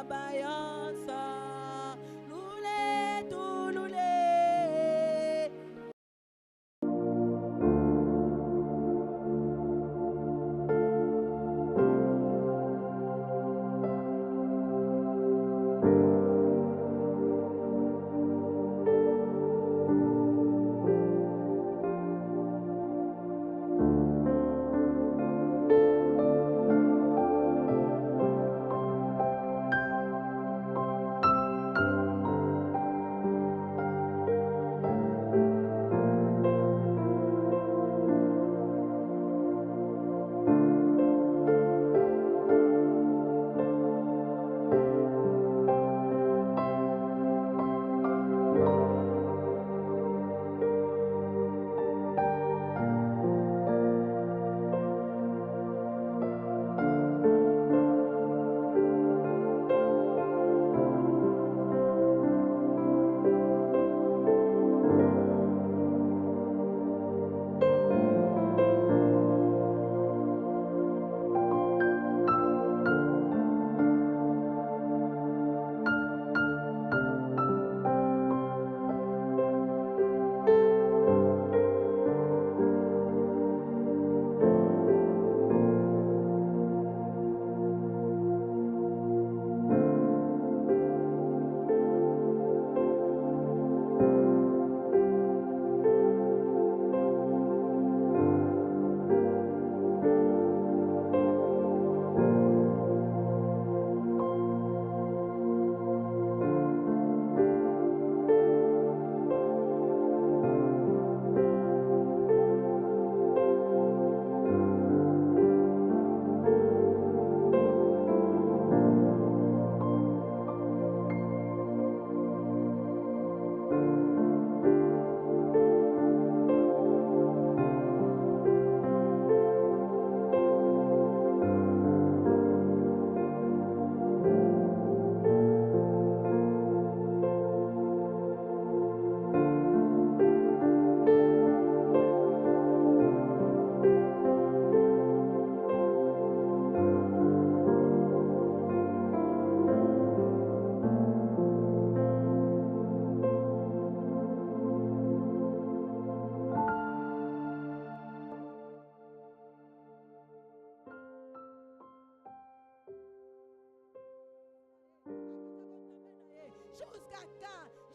bayansa lule tulule.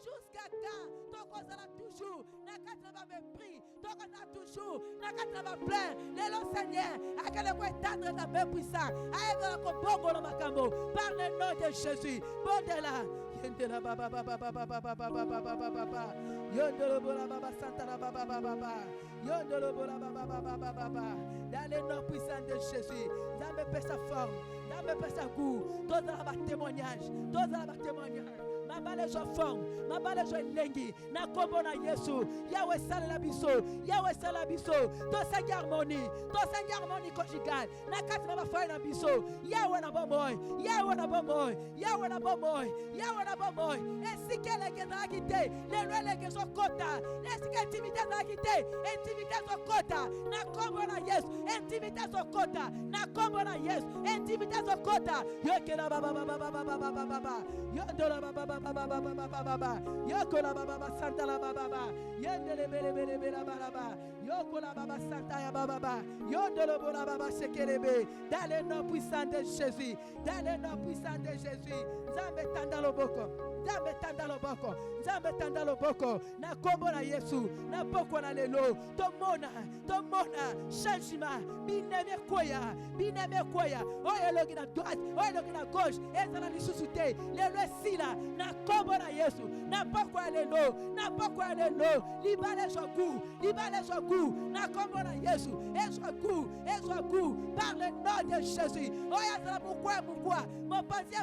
Jusqu'à quand, ton cause là toujours, n'a qu'à te mépris, ton cause là toujours, n'a qu'à te plaindre, les lots Seigneur, à quel point t'adresse ta main puissante, à quel point bongo le macambo, par le nom de Jésus, bon de là, yendela baba baba baba baba baba baba baba, yendela bola baba santa la baba baba baba, yendela bola baba baba baba baba, dans le nom puissant de Jésus, dans me sa forme, dans me sa goût, dans la témoignage, dans la témoignage. Ma bale jo forme, ma bale jo lengi, na kombo na Yesu, Yahweh sala biso, Yahweh sala biso, to sa harmonie conjugale, na kati na bafa na biso, Yahweh na bomoy, Yahweh na bomoy, Yahweh na bomoy, Yahweh na bomoy, ainsi que les gens qui quitté, les lois les gens kota, ainsi que intimité na quitté, intimité so kota, na kombo na Yesu, intimité so kota, na kombo na Yesu, intimité so kota, yo ke la baba baba baba baba baba, yo do la baba baba baba baba yoko la baba santa la baba yendele bele bele bele baba yoko la baba santa ya baba yondolo bola baba sekelebe dans le nom puissant de Jésus, dans le nom puissant de Jésus, zambe tanda loboko, zambe tanda loboko, zambe tanda loboko na kombo na Yesu na boko na lelo tomona changement bineme koya oyo logi na droite oyo logi na gauche ezala lisusu te lelo esila na kombo na Yesu na boko ya lelo libale joku na kombo na Yesu ezwa coup par le nom de Jésus oyo ezala mukwa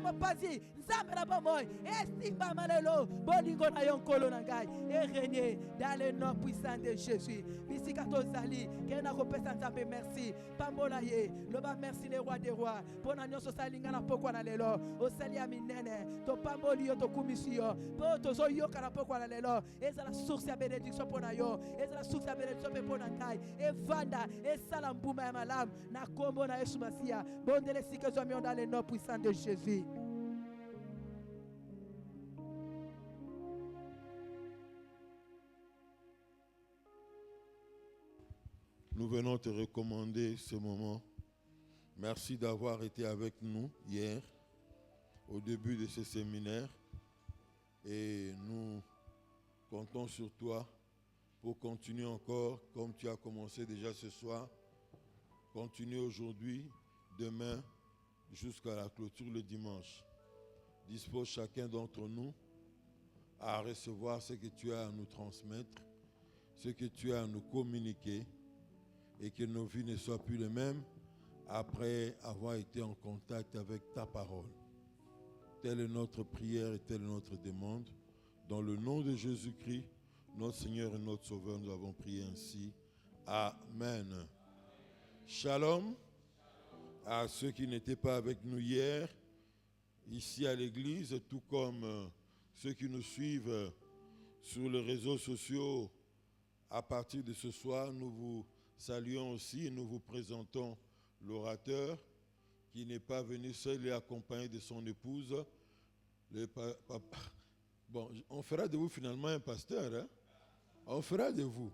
mopanzi nzambe na bomoy estimba malelo bolingo na yonkolo na ngai et régner dans le nom puissant de Jésus. Bisika tozali kena kopesa nzambe merci pambola ye loba merci le roi des rois pona nyonso salinga na pokwa na lelo osali ya minene to pamboli yo to kumisi yo po tozo yoka na pokwa na lelo ezala source ya bénédiction pona yo ezala source ya bénédiction pona ngai evanda esala mbuma ya malamu na kombo na Yesu Masia bondele sike zo dans le nom puissant de Jésus. nous venons te recommander ce moment. Merci d'avoir été avec nous hier, au début de ce séminaire. Et nous comptons sur toi pour continuer encore, comme tu as commencé déjà ce soir. Continuer aujourd'hui, demain, jusqu'à la clôture le dimanche. Dispose chacun d'entre nous à recevoir ce que tu as à nous transmettre, ce que tu as à nous communiquer, et que nos vies ne soient plus les mêmes après avoir été en contact avec ta parole. Telle est notre prière et telle est notre demande. Dans le nom de Jésus-Christ, notre Seigneur et notre Sauveur, nous avons prié ainsi. Amen. Shalom à ceux qui n'étaient pas avec nous hier, ici à l'église, tout comme ceux qui nous suivent sur les réseaux sociaux. À partir de ce soir, nous vous saluons aussi et nous vous présentons l'orateur qui n'est pas venu seul et accompagné de son épouse. Bon, on fera de vous finalement un pasteur. Hein? On fera de vous.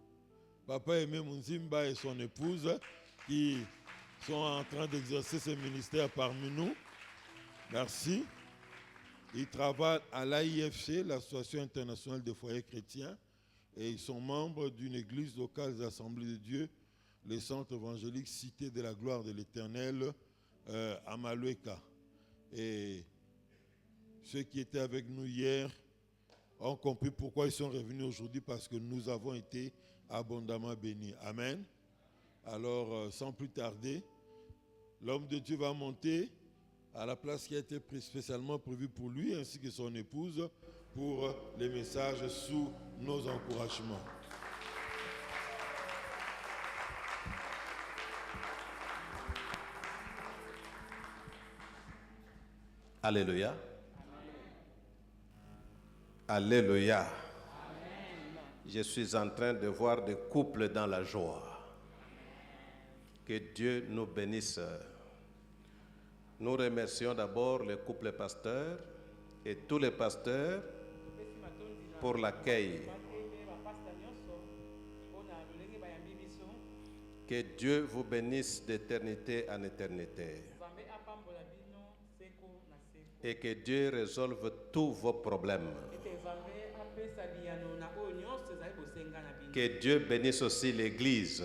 Papa Aimé Munzimba et son épouse qui sont en train d'exercer ce ministère parmi nous. Merci. Ils travaillent à l'AIFC, l'Association internationale des foyers chrétiens, et ils sont membres d'une église locale des Assemblées de Dieu, le centre évangélique Cité de la Gloire de l'Éternel à Malueka. Et ceux qui étaient avec nous hier ont compris pourquoi ils sont revenus aujourd'hui, parce que nous avons été abondamment bénis. Amen. Alors, sans plus tarder, l'homme de Dieu va monter à la place qui a été spécialement prévue pour lui, ainsi que son épouse, pour les messages sous nos encouragements. Alléluia. Alléluia. Amen. Je suis en train de voir des couples dans la joie. Que Dieu nous bénisse. Nous remercions d'abord les couples pasteurs et tous les pasteurs pour l'accueil. Que Dieu vous bénisse d'éternité en éternité. Et que Dieu résolve tous vos problèmes. Que Dieu bénisse aussi l'Église.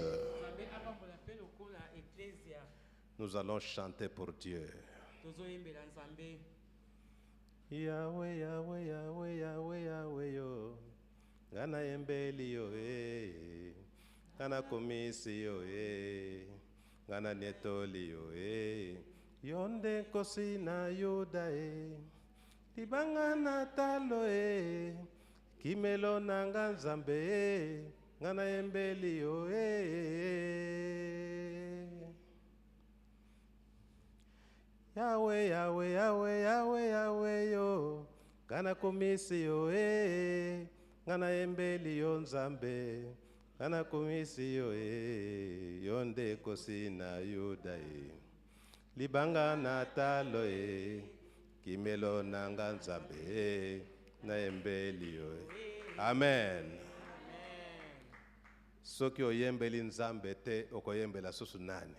Nous allons chanter pour Dieu. Yahweh, Yahweh, Yahweh, Yahweh, Yahweh, yo. Gana embeli yo, Gana komisi yo, Gana netoli yo, Yonde kosina yoda, Libanga natalo, Kimelo nanga nzambe, Gana embeli yo, Yahweh, Yahweh, Yahweh, Yahweh, Yahweh, yo. Gana komisi yo, Gana embeli yo nzambe. Gana komisi yo, Yonde kosina yoda, Libanga natalo, Kimelo nanga nzambe. Na embeli yo. Amen. Soki oyembeli nzambe te okoyembela susu nani.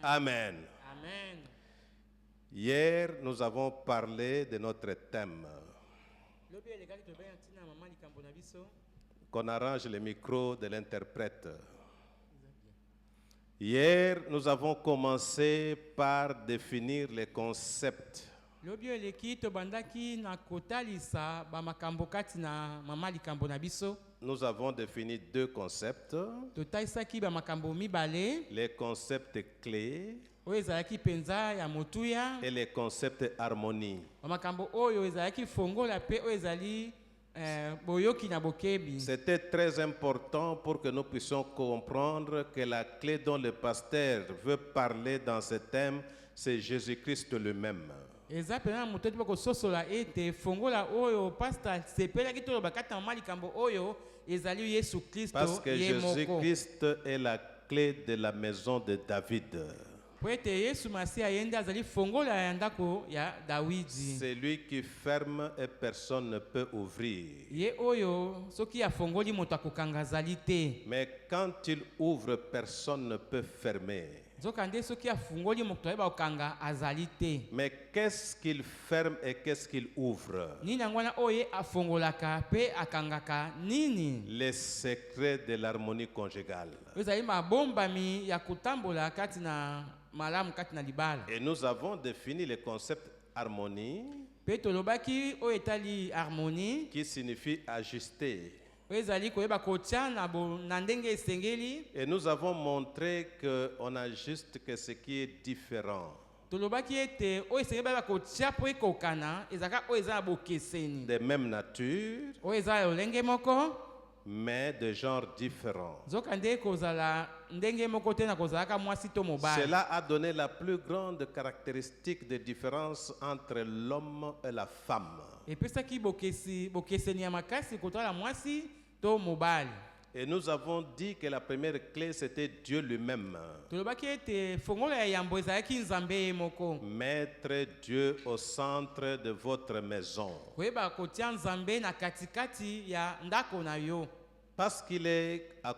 Amen. Amen. Hier, nous avons parlé de notre thème. Qu'on arrange le micro de l'interprète. Hier, nous avons commencé par définir les concepts. Nous avons défini deux concepts. Les concepts clés et les concepts harmonie. C'était très important pour que nous puissions comprendre que la clé dont le pasteur veut parler dans ce thème, c'est Jésus-Christ lui-même. Parce que Jésus-Christ est la clé de la maison de David. po ete yesu masiya ye nde azali fongola ya ndako ya dawidi. C'est lui qui ferme et personne ne peut ouvrir. Ye oyo soki afongoli moto akokanga azali te. Mais quand il ouvre, personne ne peut fermer. Nzoka nde soki afungoli moto ayeba kokanga azali te. Mais qu'est-ce qu'il ferme et qu'est-ce qu'il ouvre? Nini yango wana oyo ye afongolaka pe akangaka nini? Les secrets de l'harmonie conjugale. Oyo ezali mabombami ya kotambola kati na malamu kati na libala. Et nous avons défini le concept harmonie, Pe tolobaki oyo etali harmonie, qui signifie ajuster. oyo ezali koyeba kotia na ndenge esengeli. Et nous avons montré qu'on ajuste que ce qui est différent. Tolobaki ete oyo esengeli bayeba kotia po ekokana ezalaka oyo eza na bokeseni. De même nature, Oyo eza ya lolenge moko, mais de genre différent. nzoka nde kozala ndenge moko te na kozalaka mwasi to mobali. Cela a donné la plus grande caractéristique de différence entre l'homme et la femme. Epesaki bokeseni ya makasi kotala mwasi to mobali. Et nous avons dit que la première clé, c'était Dieu lui-même. Tolobaki ete fongola ya yambo ezalaki nzambe ye moko. Mettre Dieu au centre de votre maison. Koyeba kotia nzambe na katikati ya ndako na yo. Parce qu'il est à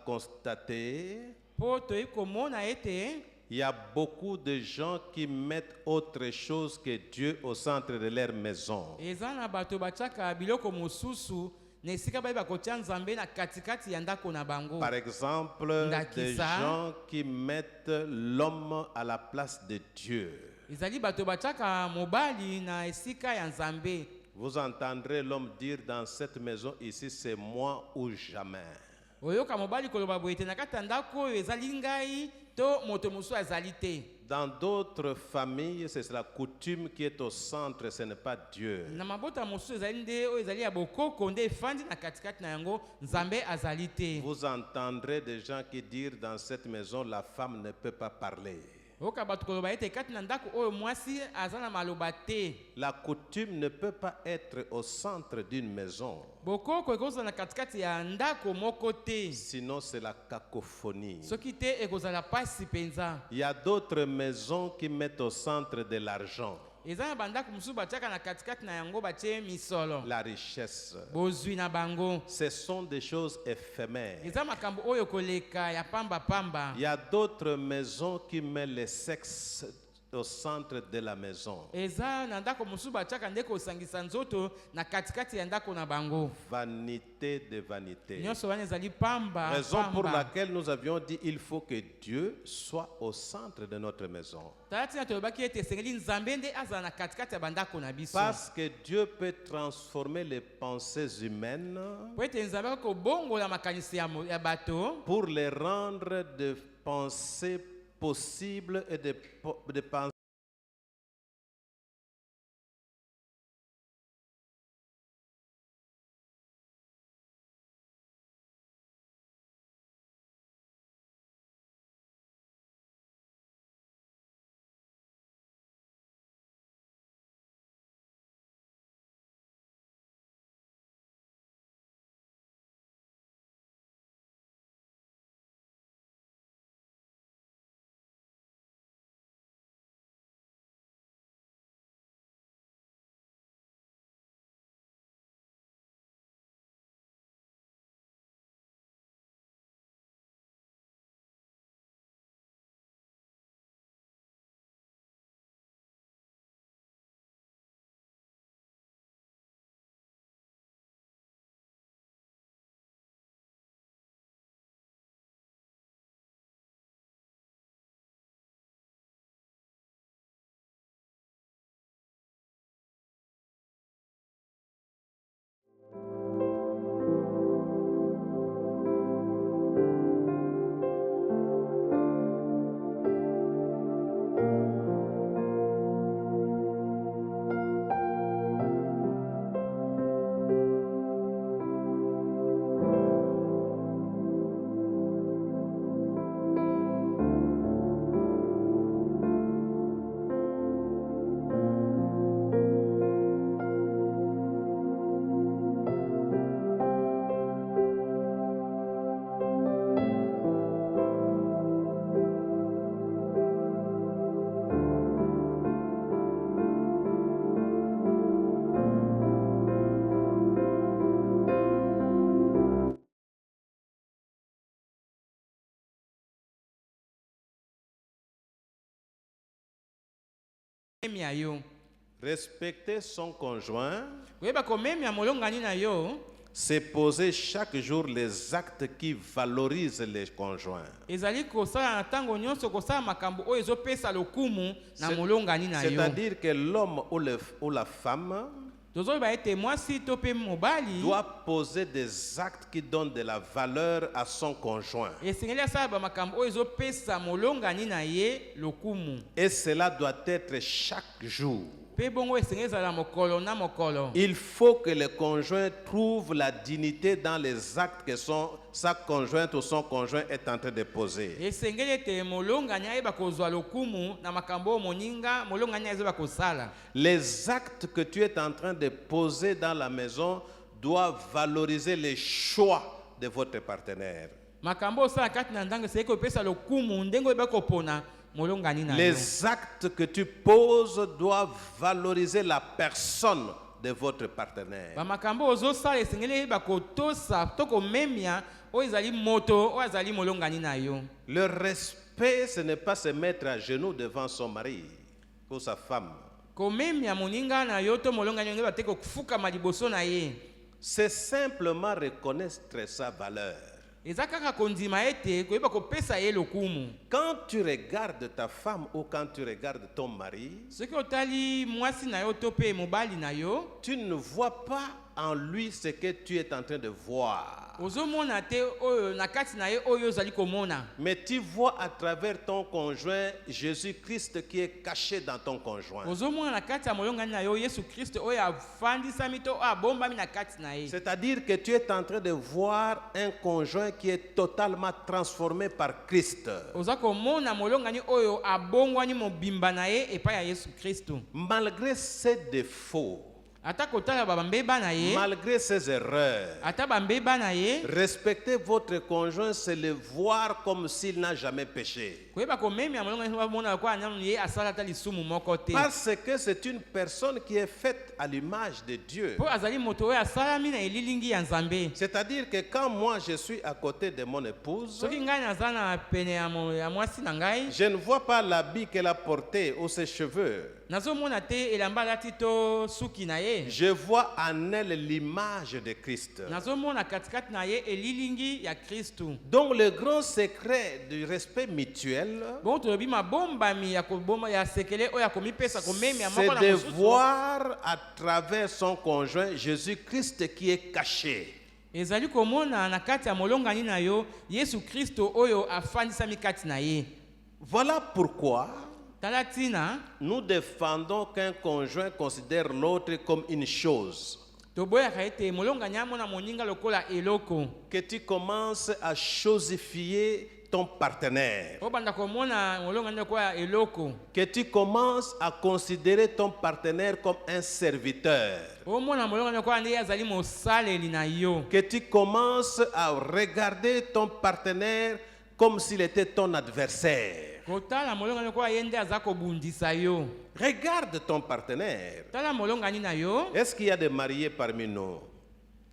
constater, Po toyi komona ete il y a beaucoup de gens qui mettent autre chose que Dieu au centre de leur maison. eza na bato batiaka biloko mosusu na esika bayeba kotia nzambe na katikati ya ndako na bango. Par exemple, des Ndakisa. gens qui mettent l'homme à la place de Dieu. Ezali bato batiaka mobali na esika ya nzambe. Vous entendrez l'homme dire dans cette maison ici, c'est moi ou jamais. Oyoka mobali koloba boye te na kati ya ndako oyo ezali ngai to moto mosusu azali te. Dans d'autres familles, c'est la coutume qui est au centre, ce n'est pas Dieu. Na mabota mosusu ezali nde oyo ezali ya bokoko nde efandi na katikati na yango nzambe azali te. Vous entendrez des gens qui disent dans cette maison, la femme ne peut pas parler. Oyoka bato koloba ete kati na ndako oyo mwasi aza na maloba te. La coutume ne peut pas être au centre d'une maison. Bokoko ekozala na katikati ya ndako moko te. Sinon, c'est la cacophonie. Soki te ekozala pasi penza. Il y a d'autres maisons qui mettent au centre de l'argent, Eza na bandako mosusu batiaka na katikati na yango batie misolo. la richesse. Bozwi na bango. Ce sont des choses éphémères. Eza makambo oyo koleka ya pamba pamba. Il y a d'autres maisons qui mettent le sexe au centre de la maison. Eza na ndako mosusu batiaka nde kosangisa nzoto na katikati ya ndako na bango. Vanité de vanité. Nyonso wana ezali pamba Raison pour pamba. laquelle nous avions dit il faut que Dieu soit au centre de notre maison. Talati na tolobaki ete esengeli nzambe nde azala na katikati ya bandako na biso. Parce que Dieu peut transformer les pensées humaines Po ete nzambe akobongola makanisi ya bato pour les rendre de pensées possibles et de pensées komemia yo. Respecter son conjoint, Koyeba komemia molongani na yo. c'est poser chaque jour les actes qui valorisent les conjoints. Ezali kosala na tango nyonso kosala makambo oyo ezopesa lokumu na molongani na yo. C'est-à-dire que l'homme ou la femme Tozoyeba ete mwasi to pe mobali doit poser des actes qui donnent de la valeur à son conjoint. esengeli asala ba makambo oyo ezopesa molongani na ye lokumu. Et cela doit être chaque jour. Pe bongo esengeli ezala mokolo na mokolo. Il faut que le conjoint trouve la dignité dans les actes que sa conjointe ou son conjoint est en train de poser. Esengeli ete molongani ayeba kozwa lokumu na makambo oyo moninga molongani ayeba kosala. Les actes que tu es en train de poser dans la maison doivent valoriser les choix de votre partenaire. Makambo osala kati na ndanga esengeli kopesa lokumu ndenge oyeba kopona molongani na yo. Les actes que tu poses doivent valoriser la personne de votre partenaire. Ba makambo ozosala esengeli eyeba kotosa to komemia oyo ezali moto oyo azali molongani na yo. Le respect, ce n'est pas se mettre à genoux devant son mari ou sa femme. Komemia moninga na yo to molongani ngeba te kofukama liboso na ye. C'est simplement reconnaître sa valeur. Eza kaka kondima ete koyeba kopesa ye lokumu. Quand tu regardes ta femme ou quand tu regardes ton mari, Soki otali mwasi na yo to pe mobali na yo, tu ne vois pas en lui ce que tu es en train de voir. ozomona te oyo na kati na ye oyo ozali komona. Mais tu vois à travers ton conjoint Jésus-Christ qui est caché dans ton conjoint. Ozomona na kati ya molongani na yo Yesu Kristo oyo afandisami to abombami na kati na ye. C'est-à-dire que tu es en train de voir un conjoint qui est totalement transformé par Christ. Oza komona molongani oyo abongwani mobimba na ye epai ya Yesu Kristo. Malgré ses défauts, Ata kotala bambeba na ye, malgré ses erreurs, ata bambeba na ye, respecter votre conjoint, c'est le voir comme s'il n'a jamais péché. koyeba komemia molongani bamona kwa nanu ye asala ta lisumu moko te. Parce que c'est une personne qui est faite à l'image de Dieu. Po azali moto oyo asalami na elilingi ya Nzambe. C'est-à-dire que quand moi je suis à côté de mon épouse, Soki ngai naza na pene ya mwasi na ngai, je ne vois pas l'habit qu'elle a porté ou ses cheveux. nazomona te elamba alati to suki na ye. Je vois en elle l'image de Christ. Nazomona katikati na ye elilingi ya Kristu. Donc le grand secret du respect mutuel, Bon tolobi mabombami ya koboma ya sekele oyo akomipesa komemia moko na c'est de mosusu. voir à travers son conjoint Jésus-Christ qui est caché. Ezali komona na kati ya molongani na yo Yesu Kristo oyo afandisami kati na ye. Voilà pourquoi Tala tina nous défendons qu'un conjoint considère l'autre comme une chose. toboyaka ete molongani amona moninga lokola eloko. Que tu commences à chosifier ton partenaire. Obanda komona molongani lokola eloko. Que tu commences à considérer ton partenaire comme un serviteur. Omona molongani lokola nde azali mosaleli na yo. Que tu commences à regarder ton partenaire comme s'il était ton adversaire. Kotala molongani lokola ye nde aza kobundisa yo. Regarde ton partenaire. Tala molongani na yo. Est-ce qu'il y a des mariés parmi nous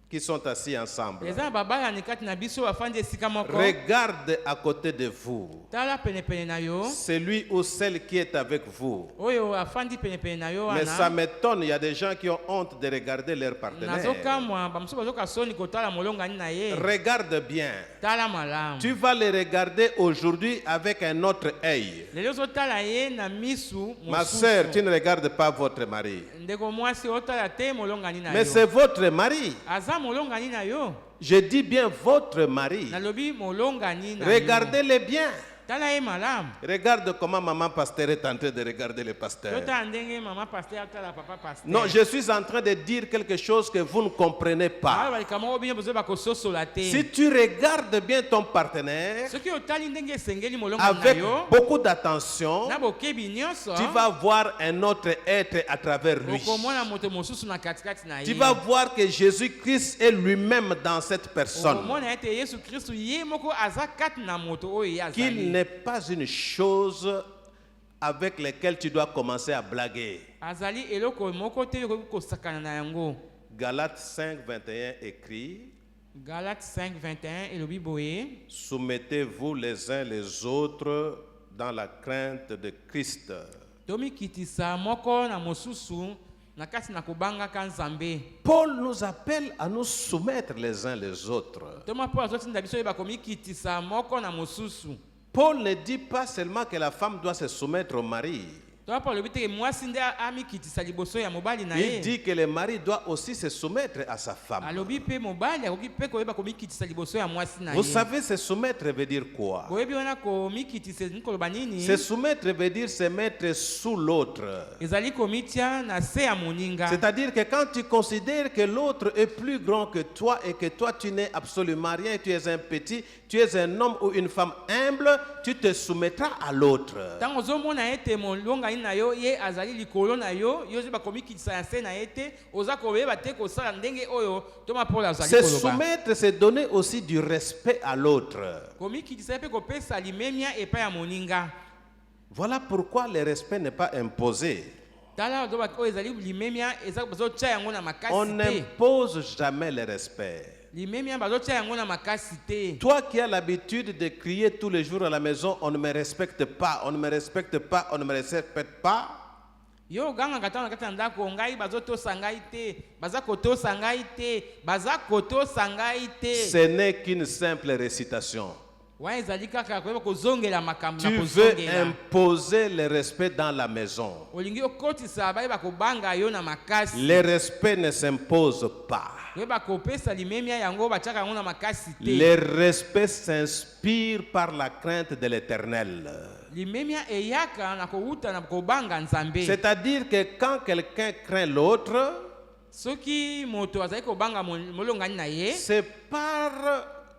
qui sont assis ensemble? Eza babala ni kati na biso afandi esika moko. Regarde à côté de vous Tala pene na yo. celui ou celle qui est avec vous. Oyo afandi pene na yo Mais ça ana. m'étonne, il y a des gens qui ont honte de regarder leur partenaire. Nazokamwa bamuso bazoka soni kotala molongani na ye. Regarde bien. Tala malamu. Tu vas les regarder aujourd'hui avec un autre œil. Lelo zotala ye na misu Ma mosusu. sœur, tu ne regardes pas votre mari. Ndeko mwasi otala te molongani na yo. Mais c'est votre mari. Aza molongani na yo. Je dis bien votre mari. Nalobi molongani na yo. Regardez-les bien. Tala ye malamu. Regarde comment maman pasteur est en train de regarder le pasteur. Totala ndenge mama pasteur tala papa pasteur. Non, je suis en train de dire quelque chose que vous ne comprenez pas. Balikamo obinyo bozo bakososola te. Si tu regardes bien ton partenaire Soki otali ndenge esengeli molongani na avec yo. beaucoup d'attention, Na bokebi nyonso. tu vas voir un autre être à travers lui. Okomona moto mosusu na katikati na ye. Tu vas voir que Jésus-Christ est lui-même dans cette personne. Okomona ete Yesu Kristo ye moko aza kati na moto oyo ye azali. Qu'il n'est pas une chose avec laquelle tu dois commencer à blaguer. Azali eloko moko te yokoki kosakana na yango. Galates 5:21 écrit: Galates 5:21 elobi boye. Soumettez-vous les uns les autres dans la crainte de Christ. tomikitisa moko na mosusu na kati na kubanga ka Nzambe. Paul nous appelle à nous soumettre les uns les autres. Toma Paul azotinda biso yeba komikitisa moko na mosusu. Paul ne dit pas seulement que la femme doit se soumettre au mari. Toma Paul obite mwasi nde amikitisa liboso ya mobali na Il ye. dit que le mari doit aussi se soumettre à sa femme. Alobi pe mobali akoki pe koyeba komikitisa liboso ya mwasi na ye. Vous savez, se soumettre veut dire quoi? Boyebi wana komikitisa nikoloba nini? Se soumettre veut dire se mettre sous l'autre. Ezali komitia na se ya moninga. C'est-à-dire que quand tu considères que l'autre est plus grand que toi et que toi tu n'es absolument rien, tu es un petit, tu es un homme ou une femme humble, tu te soumettras à l'autre. Tango zomona ete molonga na yo ye azali likolo na yo yo ba komikitisa ya se na ete oza koyeba te kosala ndenge oyo Toma Paul azali Se koloba. soumettre, c'est donner aussi du respect à l'autre. Komikitisa pe kopesa limemia epa ya moninga. Voilà pourquoi le respect n'est pas imposé. Tala ozo ba ko ezali limemia eza bazo tia yango na makasi On te. n'impose jamais le respect. Limemia bazo tia yango na makasi te. Toi qui as l'habitude de crier tous les jours à la maison, on ne me respecte pas, on ne me respecte pas, on ne me respecte pas. Yo ganga katana kata ndako ngai bazo to sangai te, baza koto sangai te, baza koto sangai te. Ce n'est qu'une simple récitation. Wa ezali kaka koyeba kozongela makambo na Tu veux kozongela. imposer le respect dans la maison. Olingi okotisa bayeba kobanga yo na makasi. Le respect ne s'impose pas. Koyeba kopesa limemia yango bachaka yango na makasi te. Le respect s'inspire par la crainte de l'Éternel. Limemia eyaka na kouta na kobanga Nzambe. C'est-à-dire que quand quelqu'un craint l'autre, Soki moto azali kobanga molongani na ye, c'est par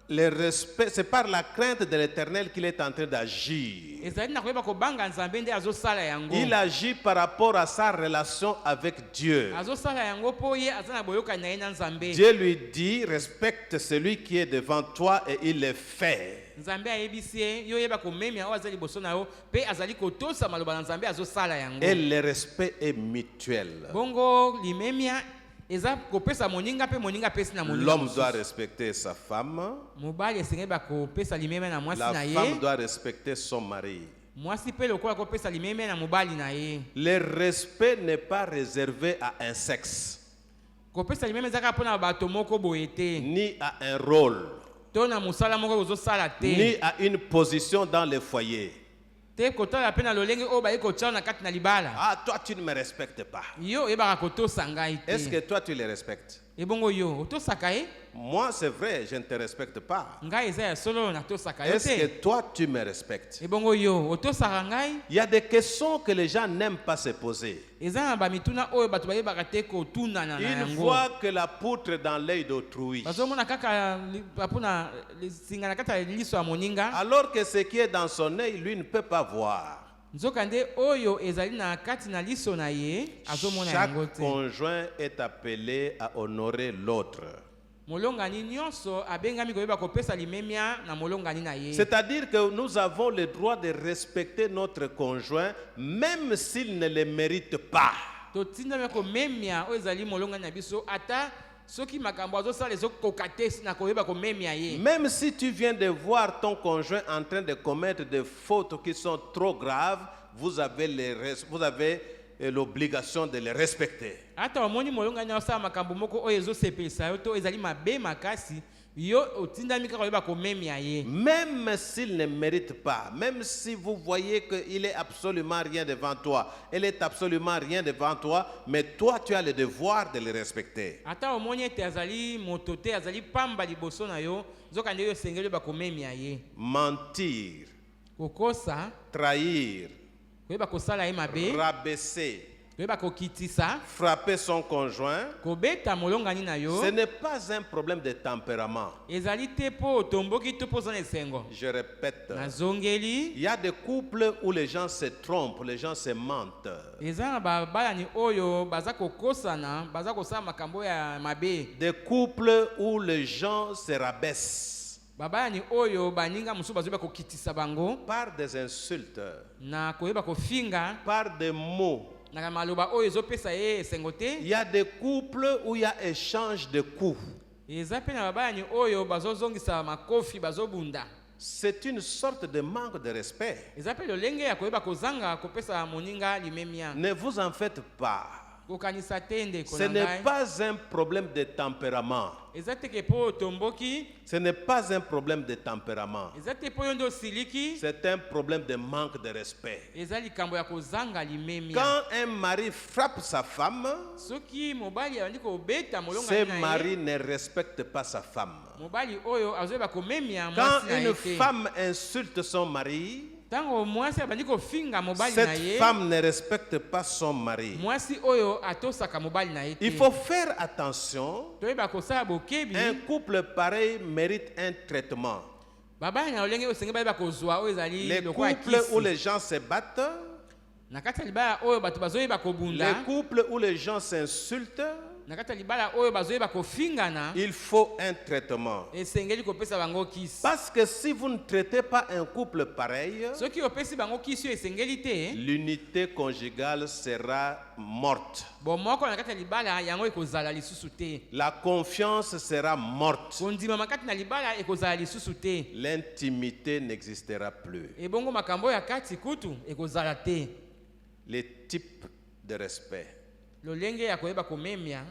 le respect, c'est par la crainte de l'Éternel qu'il est en train d'agir. ezali na koyeba kobanga Nzambe nde azosala yango. Il agit par rapport à sa relation avec Dieu. Azosala yango po ye aza na boyokani na ye na Nzambe. Dieu lui dit, respecte celui qui est devant toi et il le fait. Nzambe ayebisi ye yo yeba komemia oyo azali liboso na yo pe azali kotosa maloba na Nzambe azosala yango. Et le respect est mutuel. Bongo limemia eza kopesa moninga pe moninga pesi na moninga. L'homme mosusu. doit respecter sa femme. Mobali esengeli bakopesa limemia na mwasi La na ye. femme doit respecter son mari. Mwasi pe lokola kopesa limemia na mobali na ye. Le respect n'est pas réservé à un sexe, Kopesa limemia ezaka mpona bato moko boye te. ni à un rôle, To na musala moko ozosala te. ni à une position dans le foyer. Te kotala pe na lolenge oyo baye kotia na kati na libala. Ah, toi tu ne me respectes pas. Yo oyebaka kotosa ngai Est-ce que te. toi tu les respectes? Ebongo yo otosaka ye? Moi, c'est vrai, je ne te respecte pas. Ngai eza ya solo natosaka yo Est-ce que te. toi tu me respectes? Ebongo yo otosaka ngai? Il y a des questions que les gens n'aiment pas se poser. Eza na bamituna oyo bato bayebaka te kotunana na Une yango. fois que la poutre dans l'œil d'autrui, Bazomona kaka mpona singa na kati ya liso ya moninga. alors que ce qui est dans son œil, lui ne peut pas voir. Nzoka nde oyo ezali na kati na liso na ye azomona yango Chaque te. conjoint est appelé à honorer l'autre. Molongani nyonso abengami koyeba kopesa limemia na molongani na ye. C'est-à-dire que nous avons le droit de respecter notre conjoint même s'il ne le mérite pas. Totindami komemia oyo ezali molongani na biso ata soki makambo azosala ezokoka te na koyeba komemia ye. Même si tu viens de voir ton conjoint en train de commettre des fautes qui sont trop graves, vous avez l'obligation de les respecter. Ata omoni molongani osala makambo moko oyo ezosepelisa yo to ezali mabe makasi yo otindami kaka koyeba komemia ye. Même s'il ne mérite pas, même si vous voyez qu'il est absolument rien devant toi, elle est absolument rien devant toi, mais toi tu as le devoir de le respecter. Ata omoni ete azali moto te azali pamba liboso na yo nzoka nde yo esengeli oyeba komemia ye. Mentir, Kokosa trahir, koyeba kosala ye mabe rabaisser, koyeba kokitisa frapper son conjoint, kobeta molongani na yo ce n'est pas un problème de tempérament. ezali te mpo otomboki to mpo oza na esengo. Je répète, Nazongeli il y a des couples où les gens se trompent, les gens se mentent. eza na babalani oyo baza kokosana baza kosala makambo ya mabe. Des couples où les gens se rabaissent Babalani oyo baninga mosusu bazoyeba kokitisa bango par des insultes, na koyeba kofinga par des mots. na maloba oyo ezopesa ye esengo te. Il y a des couples où il y a échange de coups. Eza pe na babalani oyo bazozongisa makofi bazobunda. C'est une sorte de manque de respect. eza mpe lolenge ya koyeba kozanga kopesa moninga limemia. Ne vous en faites pas. Kokanisa te ndeko Ce na n'est ngai. pas un problème de tempérament. eza te ke mpo otomboki, Ce n'est pas un problème de tempérament. eza te mpo yo nde osiliki, C'est un problème de manque de respect. eza likambo ya kozanga limemia. Quand un mari frappe sa femme, soki mobali abandi kobeta ce molonga na mari ye, ne respecte pas sa femme. mobali oyo azoyeba komemia Quand mwasi na une ye te. femme insulte son mari, ntango mwasi abandi kofinga mobali na cette ye, femme ne respecte pas son mari. mwasi oyo atosaka mobali na ye te. Il faut faire attention. toyeba kosala bokebi. Un couple pareil mérite un traitement. babali na lolenge osenge bayeba kozwa oyo ezali Les lokwa couples où kisi. les gens se battent, na kati ya libala oyo bato bazoyeba les kobunda, couples où les gens s'insultent, na kati ya libala oyo bazoyeba kofingana, il faut un traitement. esengeli kopesa bango kisi. Parce que si vous ne traitez pas un couple pareil, soki opesi bango kisi oyo esengeli te, l'unité conjugale sera morte. bomoko na kati ya libala yango ekozala lisusu te. La confiance sera morte. kondima kati na libala ekozala lisusu te. L'intimité n'existera plus. ebongo makambo ya kati kutu ekozala te. Les types de respect. lolenge ya koyeba komemia.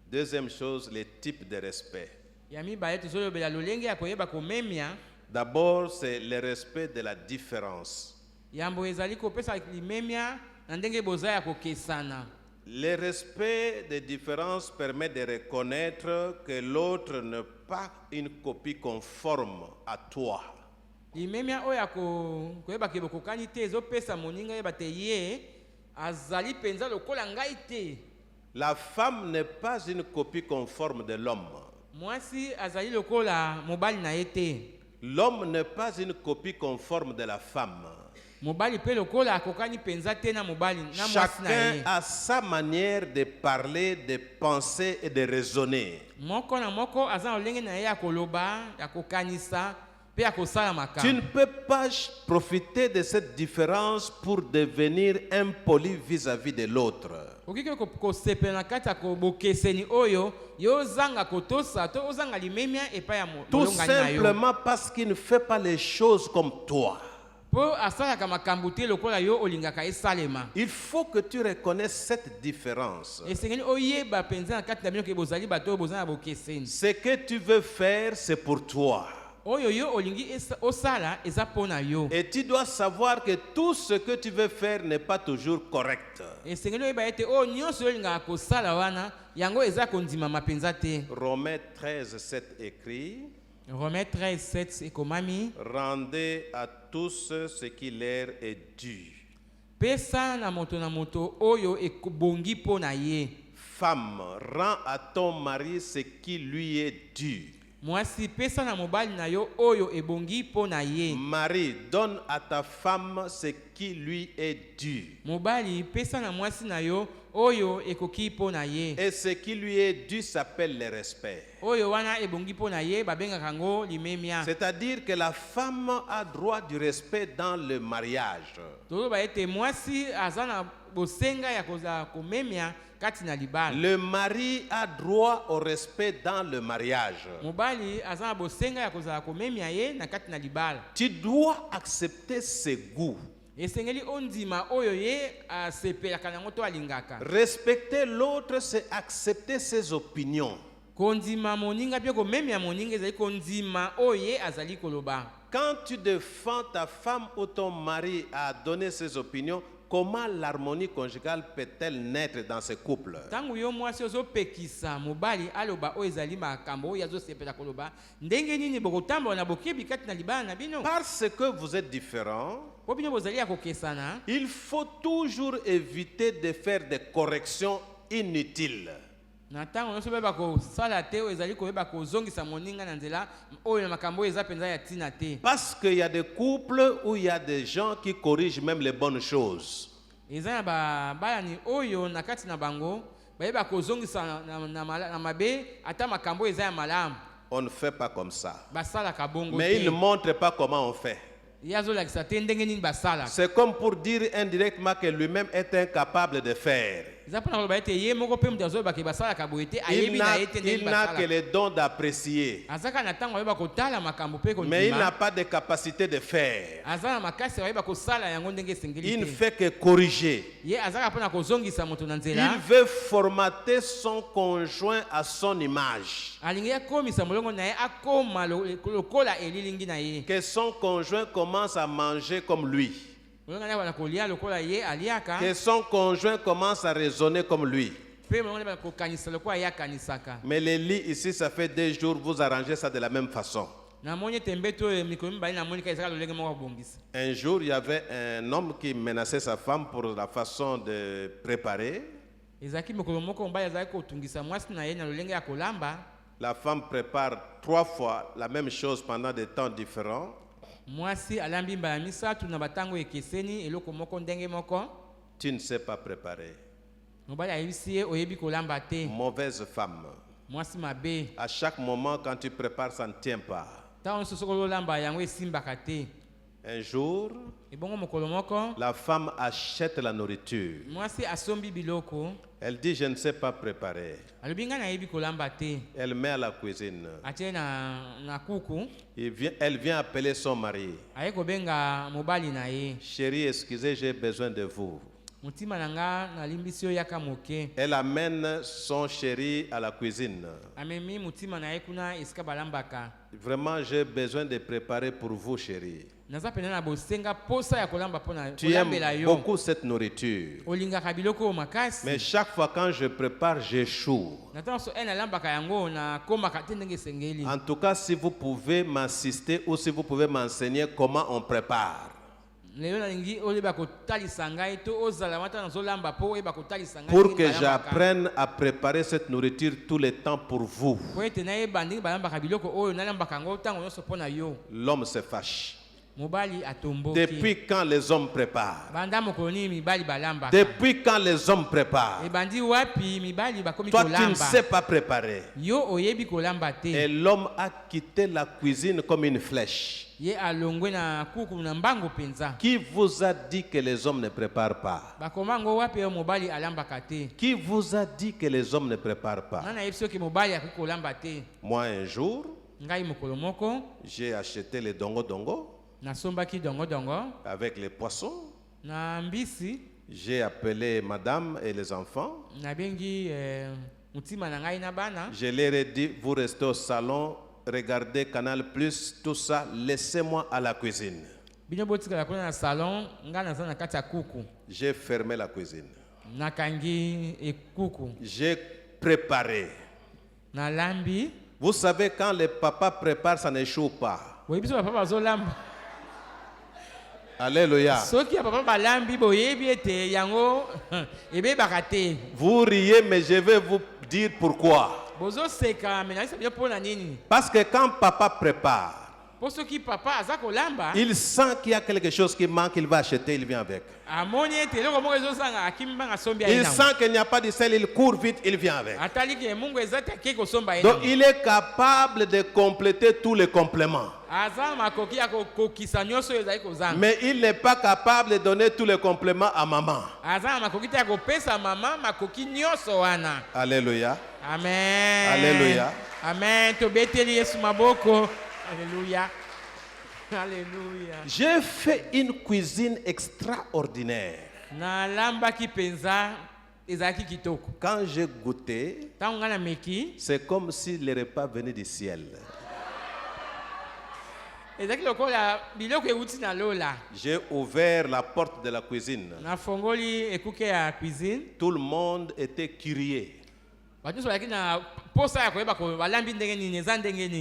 Deuxième chose, les types de respect. ya mibale tozoyobela lolenge ya koyeba komemia. D'abord, c'est le respect de la différence. yambo ezali kopesa limemia na ndenge boza ya kokesana. Le respect des différences permet de reconnaître que l'autre n'est pas une copie conforme à toi. limemia oyo ya koyeba ke bokokani te ezopesa moninga yeba te ye azali penza lokola ngai te. La femme n'est pas une copie conforme de l'homme. mwasi azali lokola mobali na ye te. L'homme n'est pas une copie conforme de la femme. mobali pe lokola akokani penza te na mobali na mwasi na Chacun ye. a sa manière de parler, de penser et de raisonner. moko na moko aza na lolenge na ye ya koloba ya kokanisa pe ya kosala Tu ne makambo. peux pas profiter de cette différence pour devenir impoli vis-à-vis de l'autre. okiki kosepela na kati ya bokeseni oyo yo ozanga kotosa to ozanga limemia epai ya Tout molongani na yo. simplement parce qu'il ne fait pas les choses comme toi. mpo asalaka makambo te lokola yo olingaka esalema. Il faut que tu reconnaisses cette différence. esengeli oyeba penza na kati na bino ke bozali bato oyo boza na bokeseni. Ce que tu veux faire, c'est pour toi. oyo yo olingi osala eza mpo na yo. Et tu dois savoir que tout ce que tu veux faire n'est pas toujours correct. esengeli oyeba ete oyo nyonso oyo olingaka kosala wana yango eza kondimama penza te. Romains 13:7 écrit: Romains 13:7 ekomami, rendez à tous ce qui leur est dû. pesa na moto oyo ekobongi mpo na ye. Femme, rends à ton mari ce qui lui est dû. mwasi pesa na mobali na yo oyo ebongi mpo na ye. Mari, donne à ta femme ce qui lui est dû. mobali pesa na mwasi na yo oyo ekoki mpo na ye. Et ce qui lui est dû s'appelle le respect. oyo wana ebongi mpo na ye babengaka yango limemia. C'est-à-dire que la femme a droit du respect dans le mariage. toloba ete mwasi aza na bosenga ya kozala komemia kati na libala. Le mari a droit au respect dans le mariage. mobali aza na bosenga ya kozala komemia ye na kati na libala. Tu dois accepter ses goûts. esengeli ondima oyo ye asepelaka nango to alingaka. Respecter l'autre, c'est accepter ses opinions. kondima moninga mpe komemia moninga ezali kondima oyo ye azali koloba. Quand tu défends ta femme ou ton mari à donner ses opinions, comment l'harmonie conjugale peut-elle naître dans ce couple? ntango yo mwasi ozopekisa mobali aloba oyo ezali makambo oyo azosepela koloba, ndenge nini bokotambola na bokebi kati na libala na bino? Parce que vous êtes différents, po bino bozali ya kokesana, il faut toujours éviter de faire des corrections inutiles. na ntango nyonso boyeba kosala te oyo ezali koyeba kozongisa moninga na nzela oyo na makambo oyo eza mpenza ya ntina te. Parce qu'il y a des couples où il y a des gens qui corrigent même les bonnes choses. eza na babalani oyo na kati na bango bayeba kozongisa na mabe ata makambo eza ya malamu. On ne fait pas comme ça. basalaka bongo Mais ils ne te. montrent pas comment on fait. ye azolakisa te ndenge nini basalaka. C'est comme pour dire indirectement que lui-même est incapable de faire. Il n'a que les dons d'apprécier. Mais il n'a pas de capacité de faire. Il ne fait que corriger. Il veut formater son conjoint à son image. Que son conjoint commence à manger comme lui. Que son conjoint commence à raisonner comme lui. Mais les lits ici, ça fait 2 jours, vous arrangez ça de la même façon. Un jour, il y avait un homme qui menaçait sa femme pour la façon de préparer. La femme prépare 3 fois la même chose pendant des temps différents. Tu ne sais pas préparer. Mauvaise femme. À chaque moment, quand tu prépares, ça ne tient pas. Un jour, la femme achète la nourriture. Elle dit, je ne sais pas préparer. Elle met à la cuisine. Elle vient appeler son mari. Chérie, excusez, j'ai besoin de vous. Elle amène son chéri à la cuisine. Vraiment, j'ai besoin de préparer pour vous, chérie. Tu aimes beaucoup cette nourriture. Mais chaque fois quand je prépare, j'échoue. En tout cas, si vous pouvez m'assister ou si vous pouvez m'enseigner comment on prépare. Pour que j'apprenne à préparer cette nourriture tout le temps pour vous. L'homme se fâche. Depuis quand les hommes préparent? Depuis quand les hommes préparent? Toi, tu ne sais pas préparer. Et l'homme a quitté la cuisine comme une flèche. Qui vous a dit que les hommes ne préparent pas? Qui vous a dit que les hommes ne préparent pas? Moi, un jour, j'ai acheté les dongo-dongo avec les poissons. J'ai appelé madame et les enfants. Je leur ai dit, vous restez au salon, regardez Canal+, tout ça, laissez-moi à la cuisine. J'ai fermé la cuisine. J'ai préparé. Vous savez, quand les papas préparent, ça n'échoue pas. Alléluia. Vous riez, mais je vais vous dire pourquoi. Parce que quand papa prépare, il sent qu'il y a quelque chose qui manque, il va acheter, il vient avec. Il sent qu'il n'y a pas de sel, il court vite, il vient avec. Donc il est capable de compléter tous les compléments. Mais il n'est pas capable de donner tous les compléments à maman. Alléluia. Amen. Alléluia. Amen. Alléluia. Alléluia. J'ai fait une cuisine extraordinaire. Quand j'ai goûté, c'est comme si le repas venait du ciel. J'ai ouvert la porte de la cuisine. Tout le monde était curieux.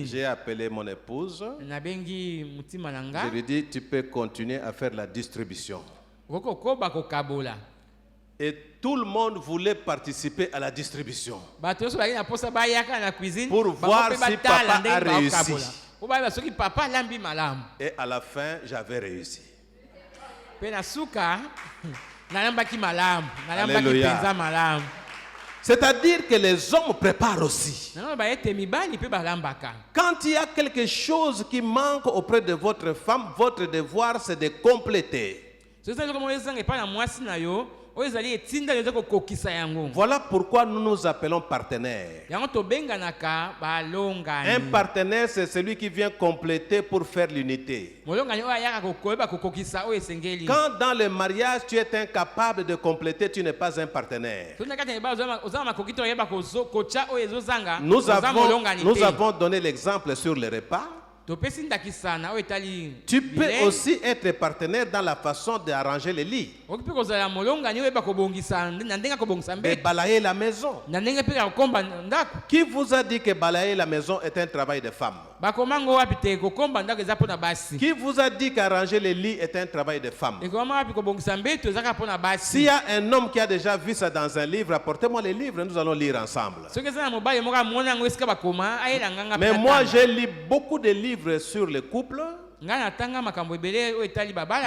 J'ai appelé mon épouse. Je lui ai dit, tu peux continuer à faire la distribution. Et tout le monde voulait participer à la distribution. Pour voir si papa a réussi. Et à la fin, j'avais réussi. Alléluia. C'est-à-dire que les hommes préparent aussi. Quand il y a quelque chose qui manque auprès de votre femme, votre devoir c'est de compléter. oyo ezali etinda eza kokokisa yango. Voilà pourquoi nous nous appelons partenaires. Yango tobenganaka balongani. Un partenaire, c'est celui qui vient compléter pour faire l'unité. Molongani oyo ayaka kokoyeba kokokisa oyo esengeli. Quand dans le mariage tu es incapable de compléter, tu n'es pas un partenaire. Nous avons donné l'exemple sur le repas. Tu peux aussi être partenaire dans la façon d'arranger les lits, de balayer la maison. Qui vous a dit que balayer la maison est un travail de femme? Qui vous a dit qu'arranger les lits est un travail de femme? S'il y a un homme qui a déjà vu ça dans un livre, apportez-moi les livres, nous allons lire ensemble. Mais moi, j'ai lu beaucoup de livres sur le couple.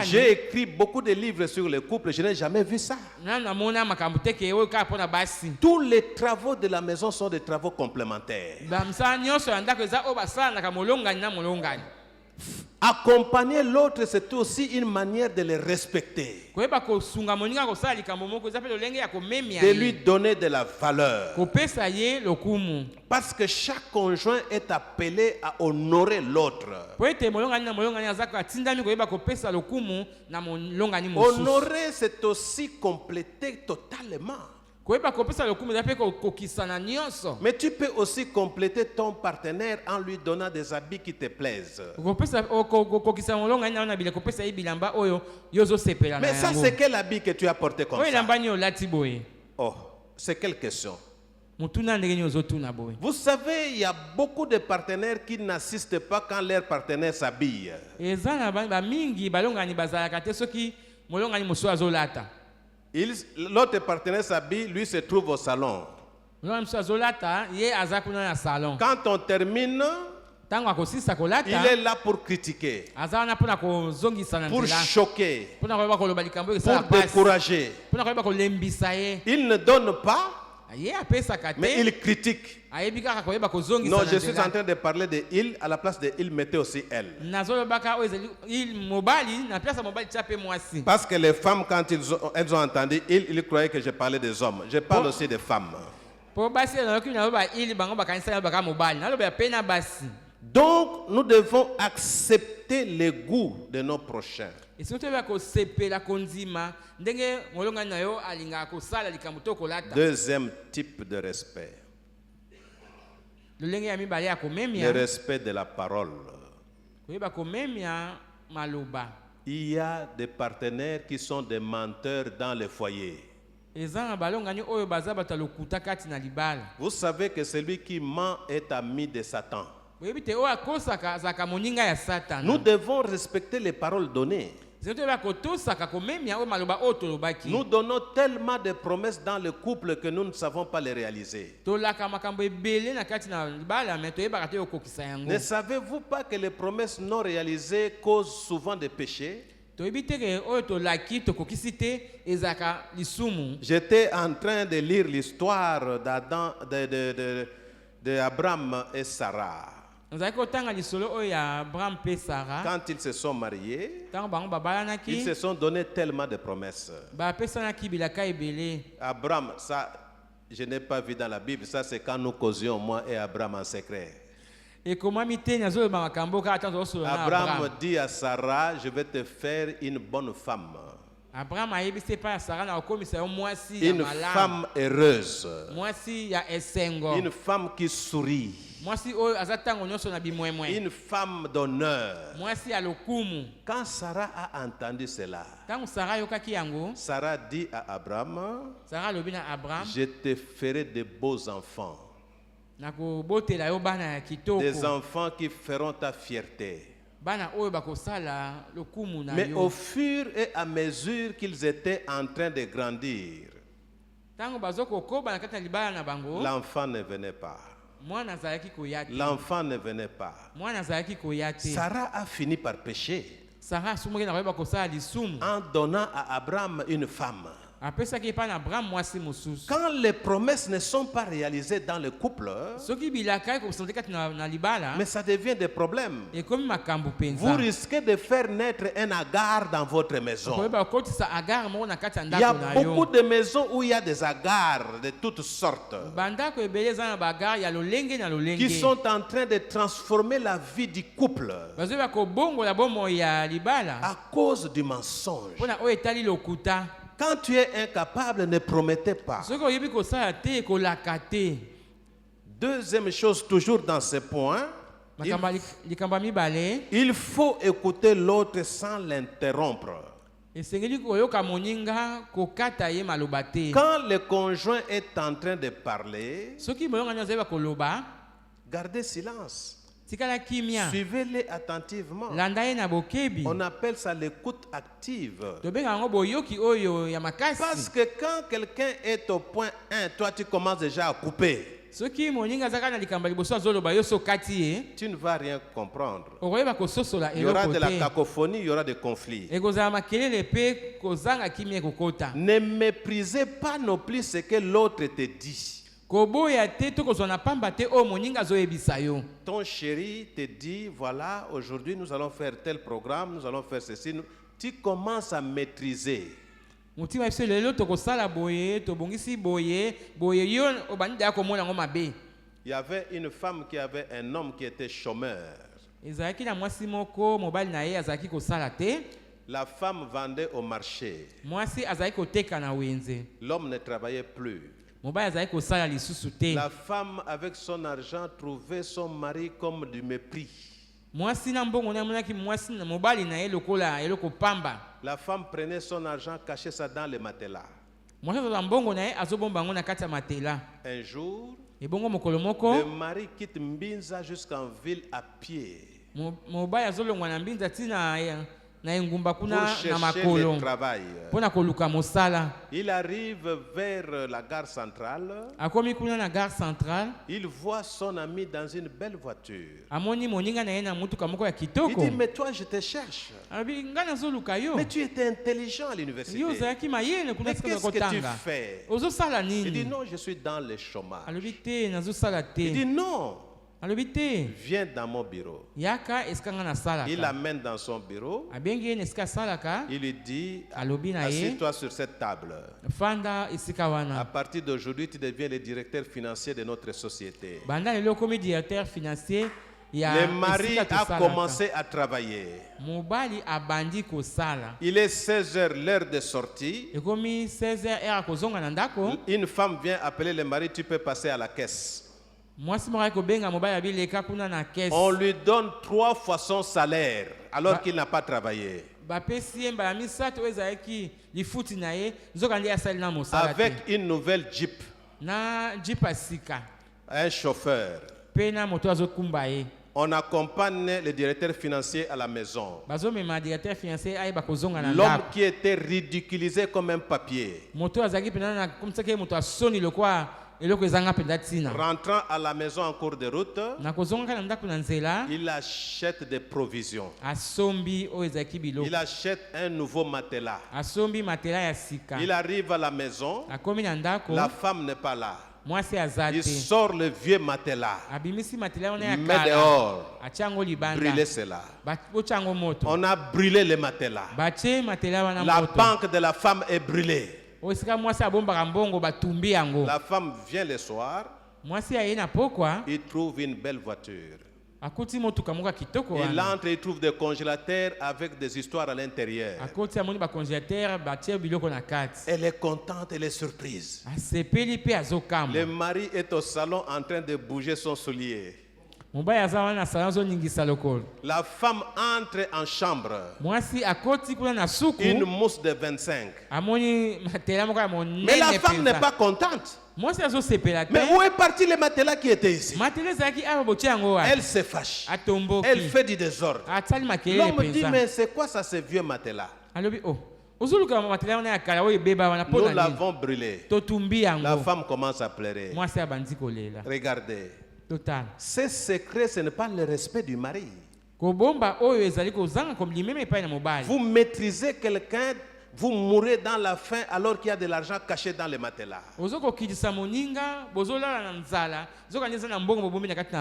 J'ai écrit beaucoup de livres sur le couple, je n'ai jamais vu ça. Tous les travaux de la maison sont des travaux complémentaires. Accompagner l'autre, c'est aussi une manière de le respecter, de lui donner de la valeur. Parce que chaque conjoint est appelé à honorer l'autre. Honorer, c'est aussi compléter totalement. Mais tu peux aussi compléter ton partenaire en lui donnant des habits qui te plaisent. Mais ça, c'est quel habit que tu as porté comme ça? Oh, c'est quelle question? Vous savez, il y a beaucoup de partenaires qui n'assistent pas quand leur partenaire s'habille. L'autre partenaire s'habille, lui se trouve au salon. Quand on termine, il est là pour critiquer, pour choquer, pour décourager. Il ne donne pas, mais il critique. Non, je suis en train de parler de il, à la place de il, mettez aussi elle. Parce que les femmes, quand elles ont entendu il, ils croyaient que je parlais des hommes. Je parle aussi des femmes. Donc, nous devons accepter les goûts de nos prochains. Deuxième type de respect, le respect de la parole. Il y a des partenaires qui sont des menteurs dans le foyer. Vous savez que celui qui ment est ami de Satan. Nous devons respecter les paroles données. Nous donnons tellement de promesses dans le couple que nous ne savons pas les réaliser. Ne savez-vous pas que les promesses non réalisées causent souvent des péchés? J'étais en train de lire l'histoire d'Abraham et Sarah. Quand ils se sont mariés, ils se sont donné tellement de promesses. Abraham, ça, je n'ai pas vu dans la Bible, ça c'est quand nous causions, moi et Abraham, en secret. Abraham dit à Sarah, je vais te faire une bonne femme. Une femme heureuse. Une femme qui sourit. Une femme d'honneur. Quand Sarah a entendu cela, Sarah dit à Abraham, je te ferai de beaux enfants. Des enfants qui feront ta fierté. Mais au fur et à mesure qu'ils étaient en train de grandir, l'enfant ne venait pas. L'enfant ne venait pas. Sarah a fini par pécher en donnant à Abraham une femme. apesaki pa na Abraham mwasi mosusu. Quand les promesses ne sont pas réalisées dans le couple, Soki bilaka ko sante kati na libala. mais ça devient des problèmes. Et comme makambo penza. Vous risquez de faire naître un Agar dans votre maison. Ko ba koti sa Agar mo na kati Il y ndako a na yo. beaucoup de maisons où il y a des Agars de toutes sortes Banda ko ebeleza na bagar ya lolenge na lolenge. qui sont en train de transformer la vie du couple Bazo ba ko bongo la bomo ya libala. à cause du mensonge. Pona o etali lokuta. Quand tu es incapable, ne promettez pas. Soki oyebi ko sa te ko lakate. Deuxième chose, toujours dans ce point, Likamba mibale. il faut écouter l'autre sans l'interrompre. Esengeli ko yoka moninga ko kata ye maloba te. Quand le conjoint est en train de parler, Soki moyonga nyoza ba ko loba. gardez silence. Tikala kimia. Suivez-les attentivement. Landa ye na bokebi. On appelle ça l'écoute active. Tobenga ngo boyoki oyo ya makasi. Parce que quand quelqu'un est au point 1, toi tu commences déjà à couper. Soki moninga zaka na likamba liboso azoloba yo so kati ye. Tu ne vas rien comprendre. Okoyeba ko sosola Il y aura eloko de la te. cacophonie, il y aura des conflits. Ekozala makelele pe kozanga kimia kokota. Ne méprisez pas non plus ce que l'autre te dit. Koboya te to kozona pamba te o moninga zo yebisa yo. Ton chéri te dit, voilà, aujourd'hui nous allons faire tel programme, nous allons faire ceci. Tu commences à maîtriser. Mutima biso lelo to kosala boye, to bongisi boye, boye yo obandi ya komona ngo mabe. Il y avait une femme qui avait un homme qui était chômeur. Ezalaki na mwasi moko mobali na ye azalaki kosala te. La femme vendait au marché. Mwasi azalaki koteka na wenze. L'homme ne travaillait plus. Mobali azalaki kosala lisusu te. La femme, avec son argent, trouvait son mari comme du mépris. Mwasi na mbongo na monaki mwasi na mobali na ye lokola eloko pamba. La femme prenait son argent, cachait ça dans le matelas. Mwasi na mbongo na ye azobomba ngo na kati ya matela. Un jour, Ebongo mokolo moko le mari quitte Mbinza jusqu'en ville à pied mobali azolongwa na mbinza tina na engumba pour kuna na chercher makolo le travail. mpona koluka mosala. Il arrive vers la gare centrale. Akomi kuna na gare centrale. Il voit son ami dans une belle voiture. Amoni moninga na ye na mutuka moko ya Il kitoko. dit, mais toi, je te cherche. Abi nga nazoluka yo. Mais tu étais intelligent à l'université. Yo ozalaki mayele kuna Mais sika qu'est-ce que tu kotanga. fais? Ozosala Il dit, nini? non, je suis dans le chômage. Alobi te nazosala Il dit, te. non, Alobi te viens dans mon bureau. yaka esika nga nasalaka. Il l'amène dans son bureau. Abengi ye na esika asalaka. Il lui dit, Alobi na ye assis-toi sur cette table. fanda esika À wana. partir d'aujourd'hui, tu deviens le directeur financier de notre société. Banda lelo komi directeur financier ya Le mari esika a tosalaka. commencé à travailler. Mobali abandi kosala. Il est 16 heures, l'heure de sortie. Ekomi 16h era kozonga na ndako. Une femme vient appeler le mari, tu peux passer à la caisse. Mwasi moko kobenga mobali abileka kuna na caisse. On lui donne 3 fois son salaire alors qu'il n'a pas travaillé. Bapesi ye mbala misato oyo ezalaki lifuti na ye nzoka nde asali na mosala te. Avec une nouvelle Jeep, Na jipa sika un chauffeur. mpe na moto azokumba ye. On accompagne le directeur financier à la maison. Bazomema directeur financier ayeba kozonga na L'homme ndako. qui était ridiculisé comme un papier, Moto azalaki mpenza na komisaki moto asoni lokwa eloko ezanga mpenza ntina. rentrant à la maison en cours de route, Na kozonga kaka na ndako na nzela il achète des provisions. asombi oyo ezalaki Il biloko. achète un nouveau matelas. Asombi matela ya sika. Il arrive à la maison, Akomi na ndako la femme n'est pas là. mwasi aza Il te. sort le vieux matelas, Abimisi matela wana ya met kala. dehors, Atia yango libanda. brûlez cela. Botya yango moto. On a brûlé le matelas. Batie matela wana La moto. banque de la femme est brûlée. Oyo esika mwasi abombaka mbongo batumbi yango. La femme vient le soir, Mwasi aye na pokwa il trouve une belle voiture. akuti motuka moko ya kitoko Il wana. entre, il trouve des congélateurs avec des histoires à l'intérieur. Akoti amoni bacongélateur batie biloko na kati. Elle est contente, elle est surprise. Asepeli mpe Le azokamba. mari est au salon en train de bouger son soulier. Mobali aza wana na salon azoningisa lokolo. La femme entre en chambre. Mwasi akoti kuna na suku. Une mousse de 25. Amoni matela moko ya monene. Mais la femme n'est penza. pas contente. Mwasi azosepela te. Mais où est parti le matelas qui était ici? Matela ezalaki awa botia yango wana. Elle se fâche. Atomboki. Elle fait du désordre. Atali makelele L'homme dit, penza. mais c'est quoi ça, ce vieux matelas? Alobi oh. Ozoluka matela wana ya kala oyo ebeba wana Nous pona nini. l'avons brûlé. Totumbi La yango. femme commence à pleurer. Mwasi abandi kolela. Regardez. Total. Ce secret, ce n'est pas le respect du mari. Kobomba oyo ezali kozanga komlimema epai na mobali. Vous maîtrisez quelqu'un vous mourrez dans la faim alors qu'il y a de l'argent caché dans les matelas. ozokokitisa moninga bozolala na nzala zokanisa na mbongo bobombi na kati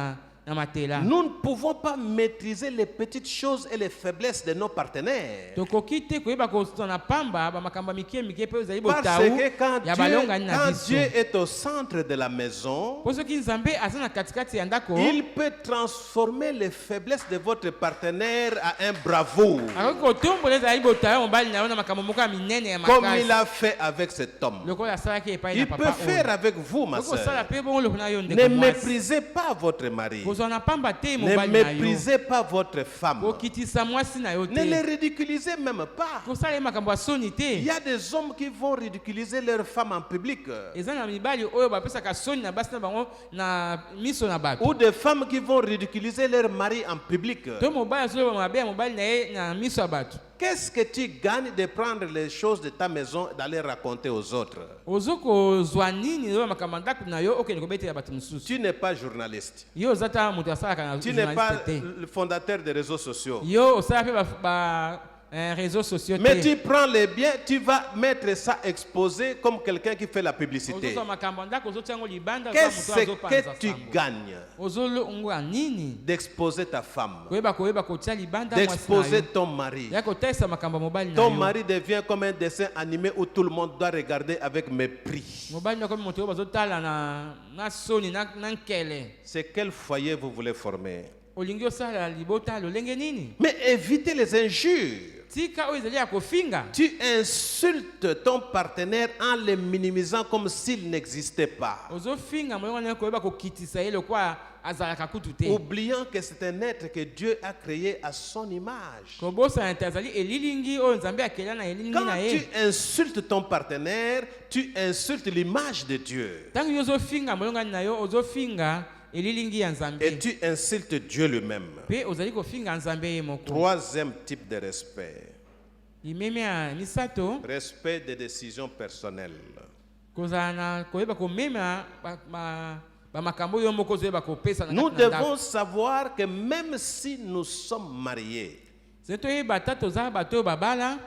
na matela. Nous ne pouvons pas maîtriser les petites choses et les faiblesses de nos partenaires. tokoki te koyeba kosana pamba bamakambo mike mike pe ozali Parce botawu que quand ya balongani na Dieu biso est au centre de la maison, po soki nzambe aza na katikati ya ndako il peut transformer les faiblesses de votre partenaire à un bravoure, akoki kotombola ezali botawu mobali na yo na makambo moko ya minene ya comme il makasi a fait avec cet homme. lokola asalaki epai Il na peut papa faire oyo avec vous, ma okoki kosala soeur. mpe bongo lokona yo Ne ndeko mwasi méprisez pas votre mari. kozwa na pamba te Ne mobali na yo méprisez pas votre femme. kokitisa mwasi na yo Ne les te ridiculisez même pas. kosala ye makambo ya soni Il te y a des hommes qui vont ridiculiser leur femme en public. eza na mibali oyo bapesaka soni na basi na bango na miso na bato Ou des femmes qui vont ridiculiser leur mari en public. to mobali azoloba mabe ya mobali na ye na miso ya bato Qu'est-ce que tu gagnes de prendre les choses de ta maison et d'aller raconter aux autres? ozokozwa nini oyo makambo ya ndako na yo okende kobetela bato mosusu Tu n'es pas journaliste. yo oza ta moto asalaka na Tu n'es pas journaliste te le fondateur des réseaux sociaux. yo osala mpe réseaux sociaux Mais te tu prends les biens, tu vas mettre ça exposé comme quelqu'un qui fait la publicité. ozozwa makambo ya ndako ozotia yango libanda Qu'est-ce moto que azopanza tu sango gagnes ozolongola nini d'exposer ta femme, koyeba kotia libanda mwasi na d'exposer yo ton mari? ya kotalisa makambo ya mobali na Ton yo mari devient comme un dessin animé où tout le monde doit regarder avec mépris. mobali na komi moto oyo bazotala na soni na nkele C'est quel foyer vous voulez former? olingi osala libota lolenge nini Mais évitez les injures. tika oyo ezali ya kofinga Tu insultes ton partenaire en le minimisant comme s'il n'existait pas, ozofinga molongo na yo koyeba kokitisa ye lokwa azalaka kutu te oubliant que c'est un être que Dieu a créé à son image. kobosana te azali elilingi oyo nzambe akela na elilingi Quand na tu ye insultes ton partenaire, tu insultes l'image de Dieu. ntango yo ozofinga molongani na yo ozofinga elilingi ya Et nzambe tu insultes Dieu lui-même. mpe ozali kofinga nzambe ye moko Troisième type de respect. limeme ya misato Respect des décisions personnelles. kozala na koyeba komema bamakambo oyo moko ozoyeba kopesa na Nous kati na ndako devons savoir que même si nous sommes mariés, se toyeba ata toza bato oyo babala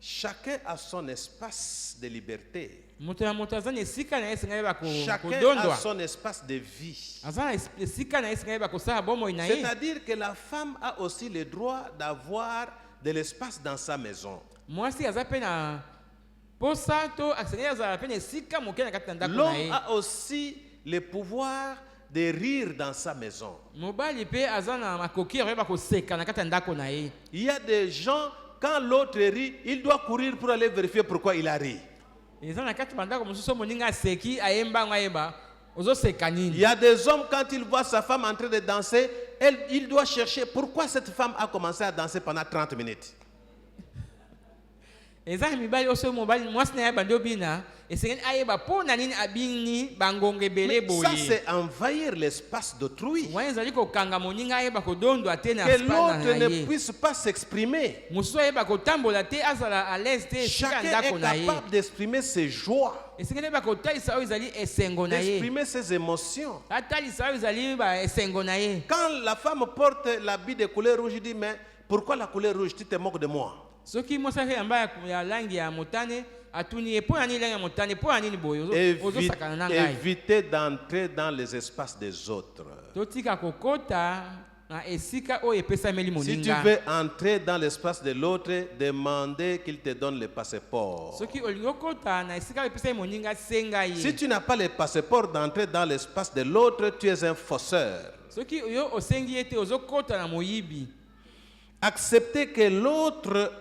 chacun a son espace de liberté. moto na moto aza na esika na ye esenga yeba Chacun a kodondwa son espace de vie. aza na esika na ye esenga yeba kosala bomoi na ye C'est-à-dire que la femme a aussi le droit d'avoir de l'espace dans sa maison. mwasi aza mpe na posa to asenga azala mpe na esika moke na kati na ndako na L'homme ye a aussi le pouvoir de rire dans sa maison. mobali mpe aza na makoki ya koyeba koseka na kati ya ndako na ye Il y a des gens, quand l'autre rit, il doit courir pour aller vérifier pourquoi il a ri. eza na kati bandako mosusu moninga aseki ayembango ayeba ozoseka Il nini y a des hommes, quand ils voient sa femme en train de danser, il doit chercher pourquoi cette femme a commencé à danser pendant 30 minutes. eza na mibali oso mobali mwasi na ye bandi obina esengeli ayeba mpo na nini abini bangonga ebele Mais ça, boye c'est envahir l'espace d'autrui. wana ezali kokanga moninga ayeba kodondwa te na Que spana l'autre na ne ye puisse pas s'exprimer. mosusu ayeba kotambola te azala à l'aise te esika Chacun ndako est na ye capable d'exprimer ses joies, esengeli ayeba kotalisa oyo ezali esengo na ye d'exprimer ses émotions. atalisa oyo ezali esengo na ye Quand la femme porte l'habit de couleur rouge, il dit, mais pourquoi la couleur rouge? Tu te moques de moi. soki mwasi yamba ya langi ya motane atuni ye mpo na nini langi ya motane mpo na nini boye ozosakana na ngai Évitez d'entrer dans les espaces des autres. totika kokota na esika oyo epesameli Si tu moninga veux entrer dans l'espace de l'autre, demandez qu'il te donne le passeport. soki olingi okota na esika oyo epesami moninga senga Si ye tu n'as pas le passeport d'entrer dans l'espace de l'autre, tu es un fausseur. soki yo osengi ye te ozokota na moyibi Accepter que l'autre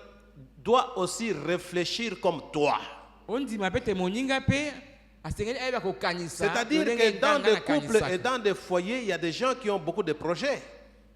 doit aussi réfléchir comme toi. ondima mpe te moninga mpe asengeli ayeba kokanisa C'est-à-dire lolenge que dans nga des nakanisaka. couples et dans des foyers, il y a des gens qui ont beaucoup de projets.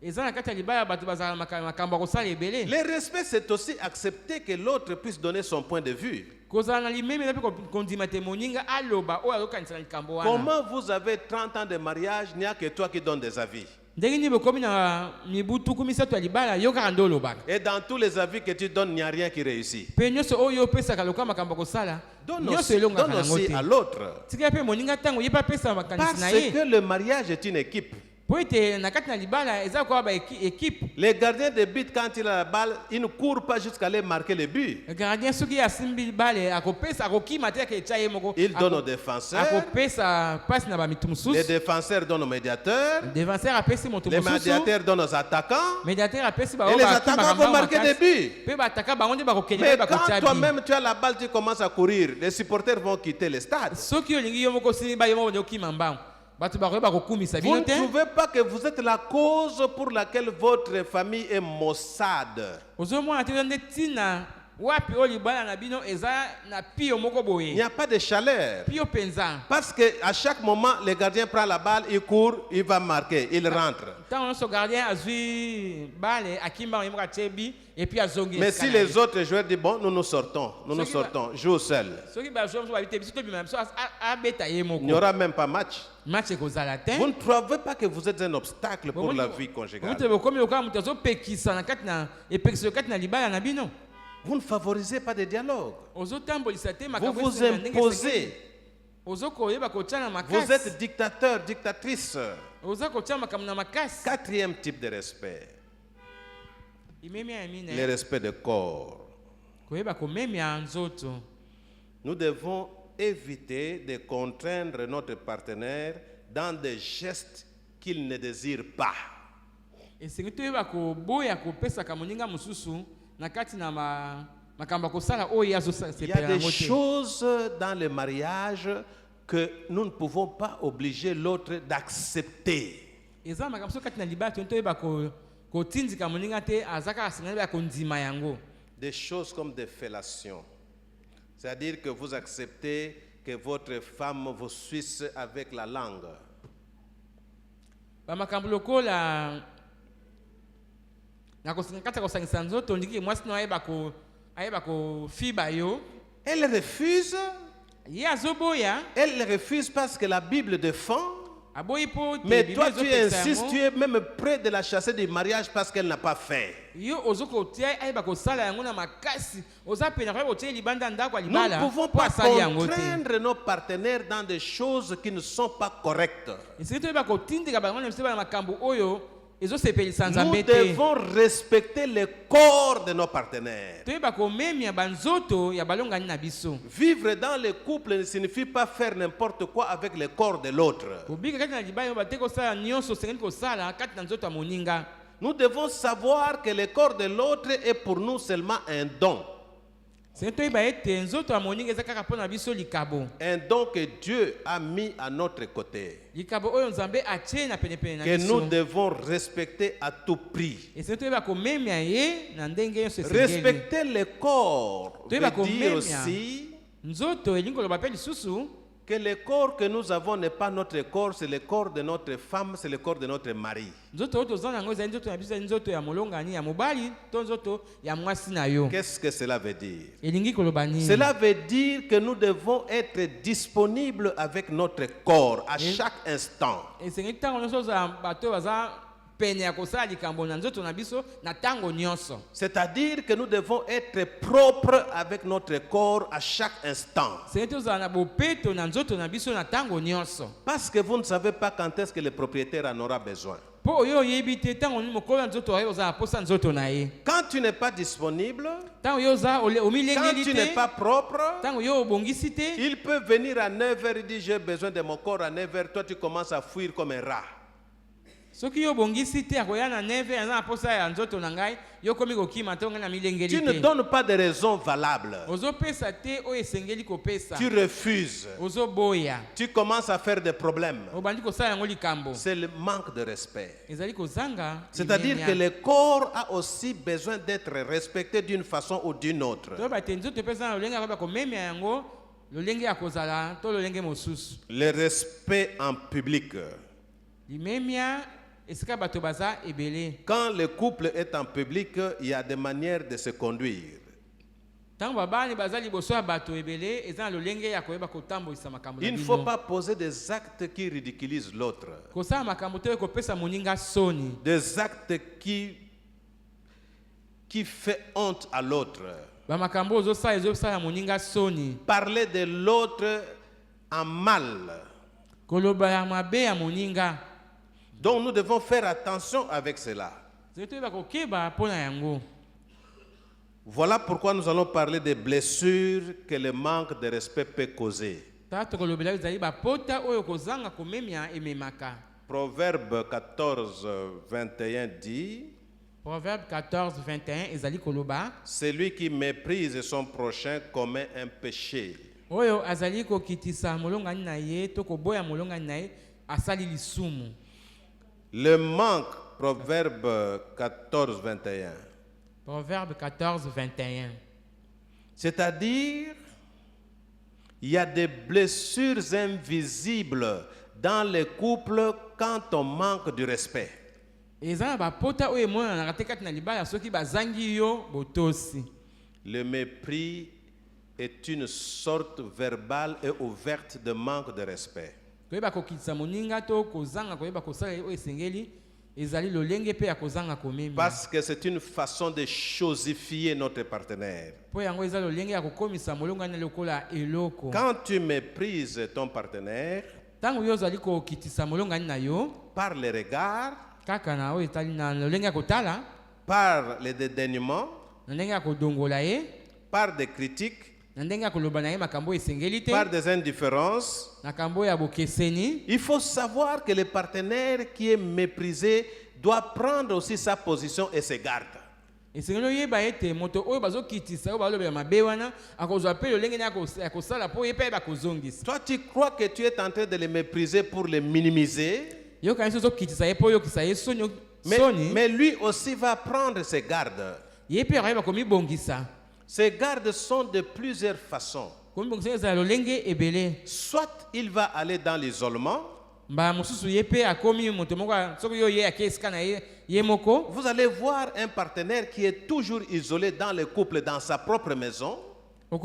eza na kati ya libala bato bazala makambo ya kosala ebele Le respect, c'est aussi accepter que l'autre puisse donner son point de vue. kozala na limemi eza mpe kondima te moninga aloba oyo azokanisa na likambo wana Comment vous avez 30 ans de mariage, il n'y a que toi qui donnes des avis. ndenge nini bokomi na mibu tuku misato ya libala yo kaka nde olobaka Et dans tous les avis que tu donnes, il n'y a rien qui réussit. mpe nyonso oyo opesaka lokola makambo ya kosala Donne nyonso aussi, elongaka donne nango aussi te à l'autre. tika mpe moninga ntango ye mpe apesa makanisi Parce na ye que le mariage est une équipe. po ete na kati na libala eza kwa ba équipe. Les gardiens de but, quand il a la balle, ils ne courent pas jusqu'à aller marquer le but. Gardien soki asimbi bale akopesa akokima te ke chaye moko. Il donne aux défenseurs. Akopesa passe na ba mitu mususu. Les défenseurs donnent aux médiateurs. Défenseur apesi moto Les mususu. médiateurs donnent aux attaquants. Médiateur apesi ba Et les attaquants vont marquer des buts. Pe ba ataka bango nde ba kokenya Mais ba quand kochabi. toi-même tu as la balle, tu commences à courir, les supporters vont quitter le stade. Soki olingi yo moko sini ba yo moko okima mbango. Bato ba koyeba kokumisa Vous bino ne te. trouvez pas que vous êtes la cause pour laquelle votre famille est maussade? Ozomona te nde tina wapi o libala na bino eza na pio moko Il boye. n'y a pas de chaleur. Pio penza. Parce qu'à chaque moment, le gardien prend la balle, il court, il va marquer, il rentre. Tant on gardien azui bale akimba on moka chebi et puis azongi. Mais si les autres joueurs disent, bon, nous sortons, joue seul. Soki ba joueur ba bité biso bima so abeta ye moko. Il n'y aura même pas match. Match ekozala te. Vous ne trouvez pas que vous êtes un obstacle pour la vie conjugale? Vous ne favorisez pas de dialogue. Vous vous imposez. Vous êtes dictateur, dictatrice. Quatrième type de respect. Le respect de corps. Nous devons éviter de contraindre notre partenaire dans des gestes qu'il ne désire pas. Il y a des choses dans le mariage que nous ne pouvons pas obliger l'autre d'accepter. Des choses comme des fellations. C'est-à-dire que vous acceptez que votre femme vous suisse avec la langue. Elle refuse. Elle refuse parce que la Bible défend. Mais toi tu insistes, tu es même prêt de la chasser du mariage parce qu'elle n'a pas fait. Nous ne pouvons pas contraindre nos partenaires dans des choses qui ne sont pas correctes. Nous devons respecter le corps de nos partenaires. Vivre dans le couple ne signifie pas faire n'importe quoi avec le corps de l'autre. Nous devons savoir que le corps de l'autre est pour nous seulement un don. Un don que Dieu a mis à notre côté, que nous devons respecter à tout prix. Respecter le corps veut dire aussi que le corps que nous avons n'est pas notre corps, c'est le corps de notre femme, c'est le corps de notre mari. Qu'est-ce que cela veut dire? Cela veut dire que nous devons être disponibles avec notre corps à chaque instant. C'est-à-dire que nous devons être propres avec notre corps à chaque instant. Parce que vous ne savez pas quand est-ce que le propriétaire en aura besoin. Quand tu n'es pas disponible, quand tu n'es pas propre, il peut venir à 9h et dire j'ai besoin de mon corps à 9h, toi tu commences à fuir comme un rat. Tu ne donnes pas de raisons valables. Tu refuses. Tu commences à faire des problèmes. C'est le manque de respect. C'est-à-dire que le corps a aussi besoin d'être respecté d'une façon ou d'une autre. Le respect en public. Quand le couple est en public, il y a des manières de se conduire. Il ne faut pas poser des actes qui ridiculisent l'autre. Des actes qui font honte à l'autre. Parler de l'autre en mal. Donc nous devons faire attention avec cela. Voilà pourquoi nous allons parler des blessures que le manque de respect peut causer. Proverbe 14, 21 dit, Proverbe 14, 21, celui qui méprise son prochain commet un péché. Le manque, Proverbe 14, 21. Proverbe 14, 21. C'est-à-dire, il y a des blessures invisibles dans les couples quand on manque du respect. Le mépris est une sorte verbale et ouverte de manque de respect. Parce que c'est une façon de chosifier notre partenaire. Quand tu méprises ton partenaire, par les regards, par les dédaignements, par des critiques, par des indifférences, il faut savoir que le partenaire qui est méprisé doit prendre aussi sa position et ses gardes. Toi, tu crois que tu es en train de les mépriser pour les minimiser, mais lui aussi va prendre ses gardes. Ces gardes sont de plusieurs façons. Soit il va aller dans l'isolement. Vous allez voir un partenaire qui est toujours isolé dans le couple, dans sa propre maison. Il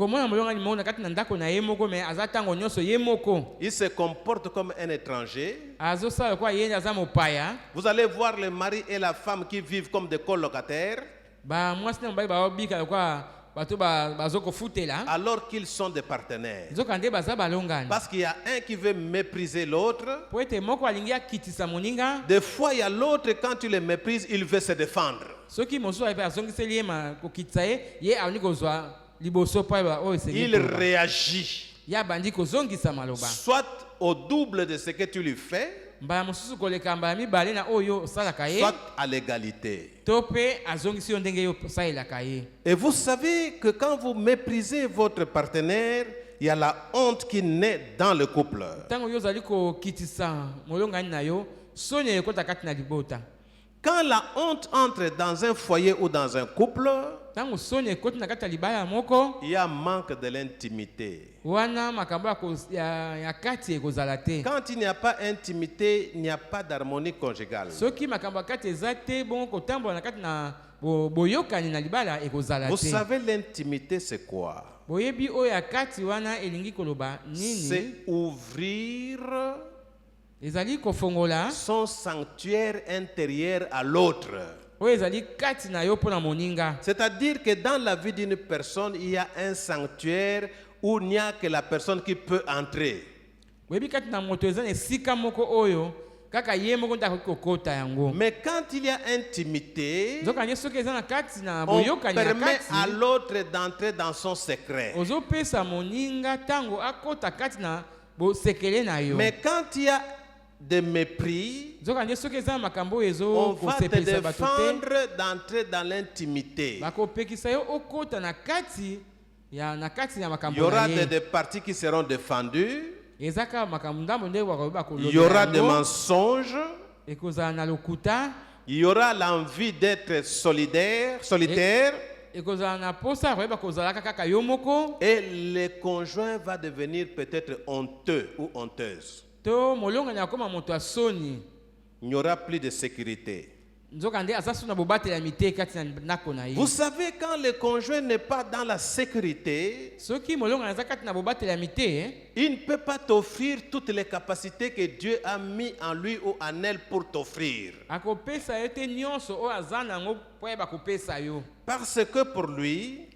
se comporte comme un étranger. Vous allez voir le mari et la femme qui vivent comme des colocataires, alors qu'ils sont des partenaires. Parce qu'il y a un qui veut mépriser l'autre. Des fois, il y a l'autre, quand tu le méprises, il veut se défendre. Il réagit. Soit au double de ce que tu lui fais, soit à l'égalité. Et vous savez que quand vous méprisez votre partenaire, il y a la honte qui naît dans le couple. Quand la honte entre dans un foyer ou dans un couple, il y a manque de l'intimité. Quand il n'y a pas d'intimité, il n'y a pas d'harmonie conjugale. Vous savez, l'intimité, c'est quoi? C'est ouvrir son sanctuaire intérieur à l'autre. C'est-à-dire que dans la vie d'une personne, il y a un sanctuaire où il n'y a que la personne qui peut entrer. Mais quand il y a intimité, on permet à l'autre d'entrer dans son secret. Mais quand il y a de mépris, on va te défendre d'entrer dans l'intimité. Il y aura des parties qui seront défendues. Il y aura des mensonges. Il y aura l'envie d'être solitaire. Et le conjoint va devenir peut-être honteux ou honteuse. Il n'y aura plus de sécurité. Vous savez, quand le conjoint n'est pas dans la sécurité, il ne peut pas t'offrir toutes les capacités que Dieu a mis en lui ou en elle pour t'offrir. Parce que pour lui,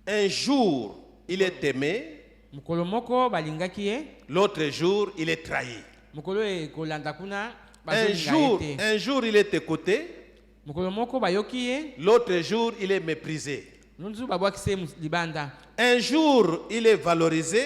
un jour, il est aimé, l'autre jour, il est trahi. mokolo e kolanda kuna Un jour, il est écouté. mokolo moko bayoki ye L'autre jour, il est méprisé. nunzu babwakisi ye libanda Un jour, il est valorisé.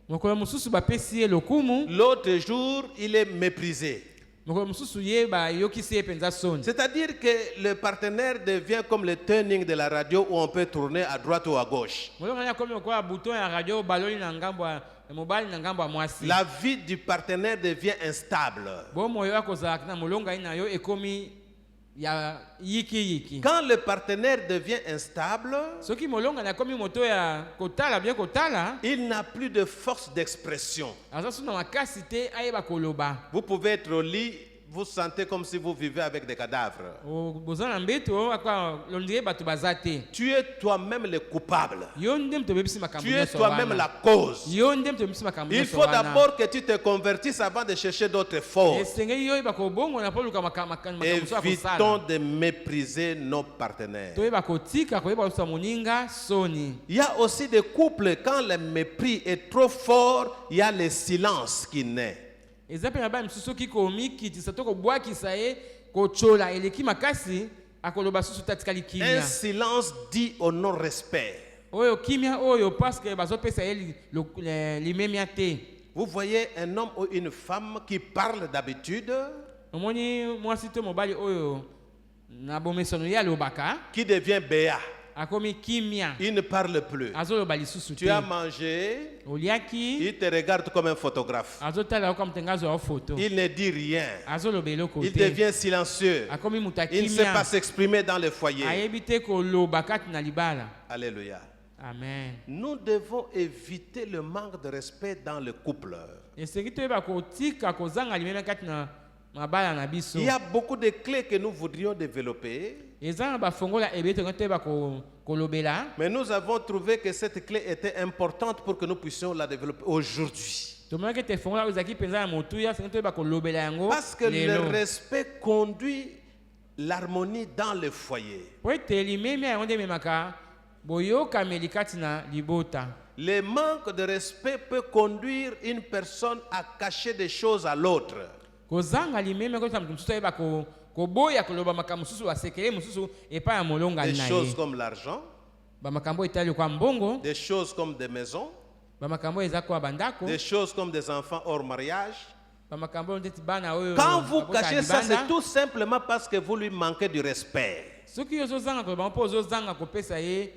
mokolo mosusu bapesi ye lokumu L'autre jour, il est méprisé. mokolo mosusu ye bayokisi ye mpenza soni. C'est-à-dire que le partenaire devient comme le turning de la radio où on peut tourner à droite ou à gauche. molongani akomi lokola bouton ya radio baloli na ngambo ya mobali na ngambo ya mwasi. La vie du partenaire devient instable. bomoi oyo akozalaka na molongani na yo ekomi ya yiki. Quand le partenaire devient instable, soki molongani akomi moto ya kotala bien kotala il n'a plus de force d'expression. aza so na makasi te ayeba koloba. Vous pouvez être au lit, vous sentez comme si vous vivez avec des cadavres. boza na mbeto akwa londire bato baza te. Tu es toi-même le coupable. yo nde moto obebisi makambo Tu es nyonso toi-même wana. la cause. yo nde moto obebisi makambo Il nyonso faut wana. d'abord que tu te convertisses avant de chercher d'autres forces. esengeli yo oyeba kobongona mpo luka makambo mosusu ya Évitons kosala. de mépriser nos partenaires. toyeba kotika koyeba kosusa moninga soni. Il y a aussi des couples, quand le mépris est trop fort, il y a le silence qui naît. eza mpe na bana mosusu soki komikitisa to kobwakisa ye kochola eleki makasi akoloba susu te atikali Un kimia. silence dit au non-respect. oyo kimia oyo parceke bazopesa ye limemia te. Vous voyez un homme ou une femme qui parle d'habitude, omoni mwasi to mobali oyo na bomesano ye alobaka qui devient béat. akomi kimia Il ne parle plus. azoloba lisusu Tu te. as mangé, oliaki il te regarde comme un photographe. azotala oka moto nga azwa foto. Il ne dit rien. azoloba eloko Il te. devient silencieux. akomi moto Il ne sait pas akimia s'exprimer dans le foyer. ayebi te koloba kati na libala. Alléluia. amen. Nous devons éviter le manque de respect dans le couple. esengeli toyeba kotika kozanga limemia kati na mabala na biso. Il y a beaucoup de clés que nous voudrions développer, eza na bafongola ebele tongo toyeba kolobela. mais nous avons trouvé que cette clé était importante pour que nous puissions la développer aujourd'hui. tomonaki ete fongola oyo ezalaki mpenza na motuya sengeli toyeba kolobela yango Parce que le lelo. respect conduit l'harmonie dans le foyer. po ete limemia yango nde ememaka boyokameli kati na libota. Le manque de respect peut conduire une personne à cacher des choses à l'autre. kozanga limemia kotisa moto mosusu ayeba koboya koloba makambo mosusu asekele mosusu epai ya molongani Des na choses ye. comme l'argent, bamakambo etali kwa mbongo, des choses comme des maisons, bamakambo eza kwa bandako, des choses comme des enfants hors mariage. bamakambo oyo ndeti bana oyo Quand vous babota cachez ça, libanda. c'est tout simplement parce que vous lui manquez du respect. soki ozozanga koloba mpo ozozanga kopesa ye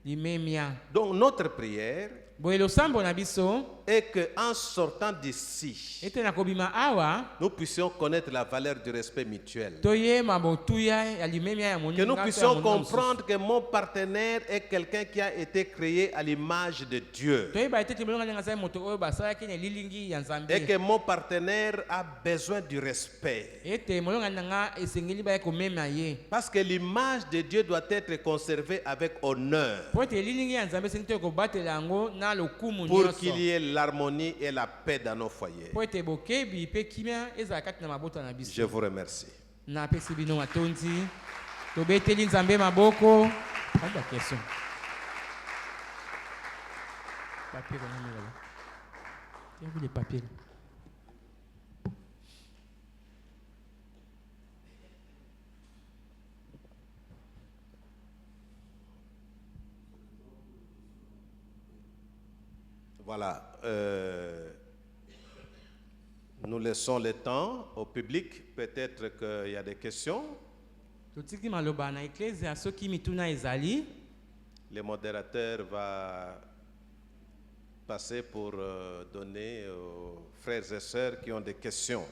limemia. Donc notre prière boye losambo na biso est qu'en sortant d'ici, ete na kobima awa nous puissions connaître la valeur du respect mutuel. toyeba botuya ya limemia ya Que moninga nous to ya puissions moninga mosusu. comprendre que mon partenaire est quelqu'un qui a été créé à l'image de Dieu. toyeba ete te molonga ndenge azali moto oyo basalaki na elilingi ya Et nzambe. que mon partenaire a besoin du respect. ete molonga nanga esengeli baya komema ye. Parce que l'image de Dieu doit être conservée avec honneur. po ete elilingi ya nzambe esengeli te kobatela yango na lokumu Pour nyonso. qu'il y ait l'harmonie et la paix dans nos foyers. po ete bokebi mpe kimia ezala kati na mabota na biso. Je vous remercie. napesi bino matondi tobeteli nzambe maboko. Pas de question. Papier, on a mis là. Il y a vu les papiers là. Voilà. Nous laissons le temps au public. Peut-être qu'il y a des questions. totiki maloba na eklezia soki mituna ezali Le modérateur va passer pour donner aux frères et sœurs qui ont des questions.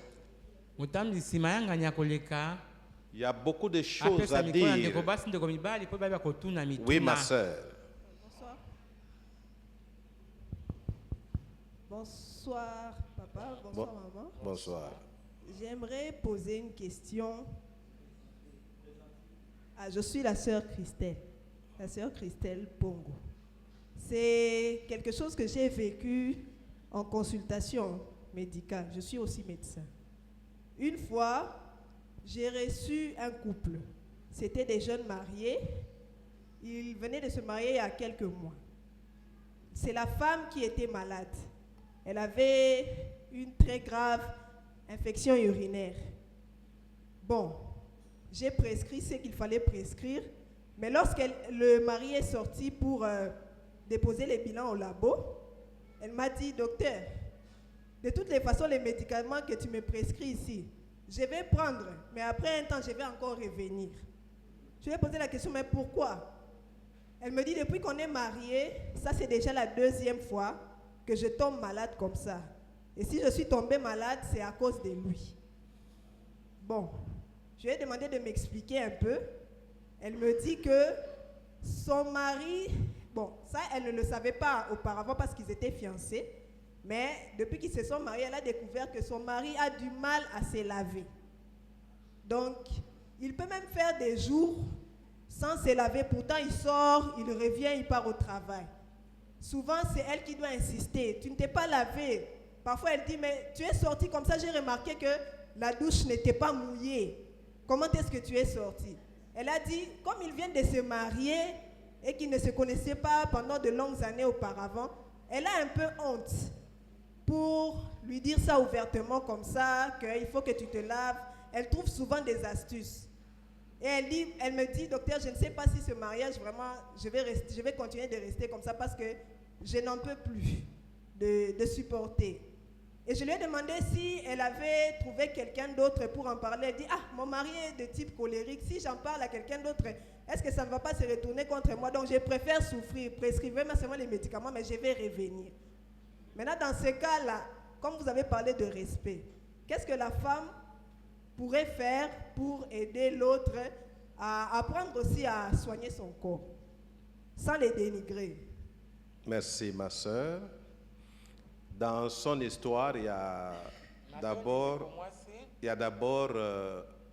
motambolisi mayangani ya koleka Il y a beaucoup de choses apesa à mikolo ya ndeko dire. basi ndeko mibali mpo bayeba kotuna mituna. Oui, ma sœur. Bonsoir. Bonsoir, papa. Bonsoir, maman. Bonsoir. J'aimerais poser une question. Ah, je suis la sœur Christelle. La sœur Christelle Pongo. C'est quelque chose que j'ai vécu en consultation médicale. Je suis aussi médecin. Une fois, j'ai reçu un couple. C'était des jeunes mariés. Ils venaient de se marier il y a quelques mois. C'est la femme qui était malade. Elle avait une très grave infection urinaire. Bon, j'ai prescrit ce qu'il fallait prescrire, mais lorsque le mari est sorti pour déposer les bilans au labo, elle m'a dit, docteur, de toutes les façons, les médicaments que tu me prescris ici, je vais prendre, mais après un temps, je vais encore revenir. Je lui ai posé la question, mais pourquoi? Elle me dit, depuis qu'on est mariés, ça c'est déjà la 2e fois que je tombe malade comme ça. Et si je suis tombée malade, c'est à cause de lui. Bon, je lui ai demandé de m'expliquer un peu. Elle me dit que son mari, bon, ça elle ne le savait pas auparavant parce qu'ils étaient fiancés, mais depuis qu'ils se sont mariés, elle a découvert que son mari a du mal à se laver. Donc, il peut même faire des jours sans se laver. Pourtant, il sort, il revient, il part au travail. Souvent, c'est elle qui doit insister. Tu ne t'es pas lavé. Parfois, elle dit, mais tu es sorti comme ça, j'ai remarqué que la douche n'était pas mouillée. Comment est-ce que tu es sorti? Elle a dit, comme ils viennent de se marier et qu'ils ne se connaissaient pas pendant de longues années auparavant, elle a un peu honte pour lui dire ça ouvertement comme ça, qu'il faut que tu te laves. Elle trouve souvent des astuces. Et elle me dit, docteur, je ne sais pas si ce mariage, vraiment, je vais continuer de rester comme ça parce que je n'en peux plus de supporter. Et je lui ai demandé si elle avait trouvé quelqu'un d'autre pour en parler. Elle dit, ah, mon mari est de type colérique. Si j'en parle à quelqu'un d'autre, est-ce que ça ne va pas se retourner contre moi? Donc je préfère souffrir. Prescrivez-moi seulement les médicaments, mais je vais revenir. Maintenant, dans ce cas-là, comme vous avez parlé de respect, qu'est-ce que la femme pourrait faire pour aider l'autre à apprendre aussi à soigner son corps, sans les dénigrer? Merci, ma sœur. Dans son histoire, il y a d'abord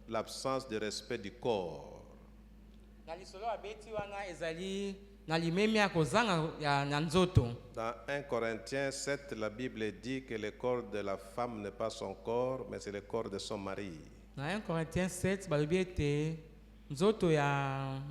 l'absence de respect du corps. Dans 1 Corinthiens 7, la Bible dit que le corps de la femme n'est pas son corps, mais c'est le corps de son mari. Dans 1 Corinthiens 7, balobi ete nzoto ya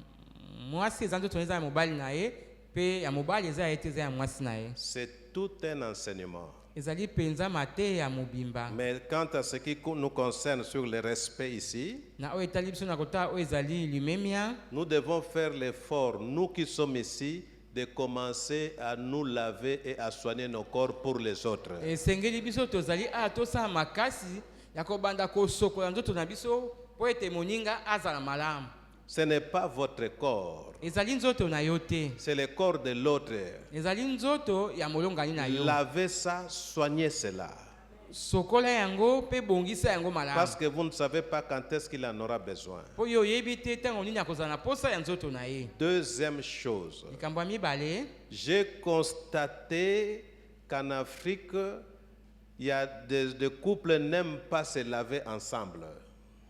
mwasi eza nzoto eza ya mobali na ye pe ya mobali eza ete eza ya mwasi na ye. C'est tout un enseignement. Ezali penza mate ya mobimba. Mais quant à ce qui nous concerne sur le respect ici, Na o etali biso na kota o ezali limemia. nous devons faire l'effort, nous qui sommes ici, de commencer à nous laver et à soigner nos corps pour les autres. Esengeli biso tozali a tosala makasi ya kobanda kosokola nzoto na biso po ete moninga azala malamu. Ce n'est pas votre corps, Ezali nzoto na yo te. c'est le corps de l'autre. Ezali nzoto ya molongani na yo. Lavez ça, soignez cela. Sokola yango pe bongisa yango malamu. Parce que vous ne savez pas quand est-ce qu'il en aura besoin. Po yo yebi te tango nini akozala na posa ya nzoto na ye. Deuxième chose, Likambo ya mibale, j'ai constaté qu'en Afrique, il y a des couples qui n'aiment pas se laver ensemble.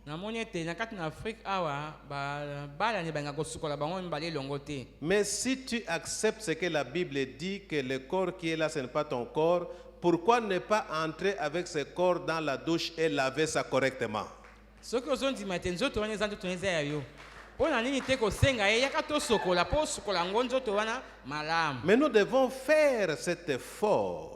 namoni ete na kati na Afrique awa bala ne banga kosukola bango mibale elongo te. Mais si tu acceptes ce que la Bible dit, que le corps qui est là, ce n'est pas ton corps, pourquoi ne pas entrer avec ce corps dans la douche et laver ça correctement? Soki ozondima ete nzoto wana eza nzoto eza ya yo, mpo na nini te kosenga ye yaka tosokola mpo osokola yango nzoto wana malamu. Mais nous devons faire cet effort.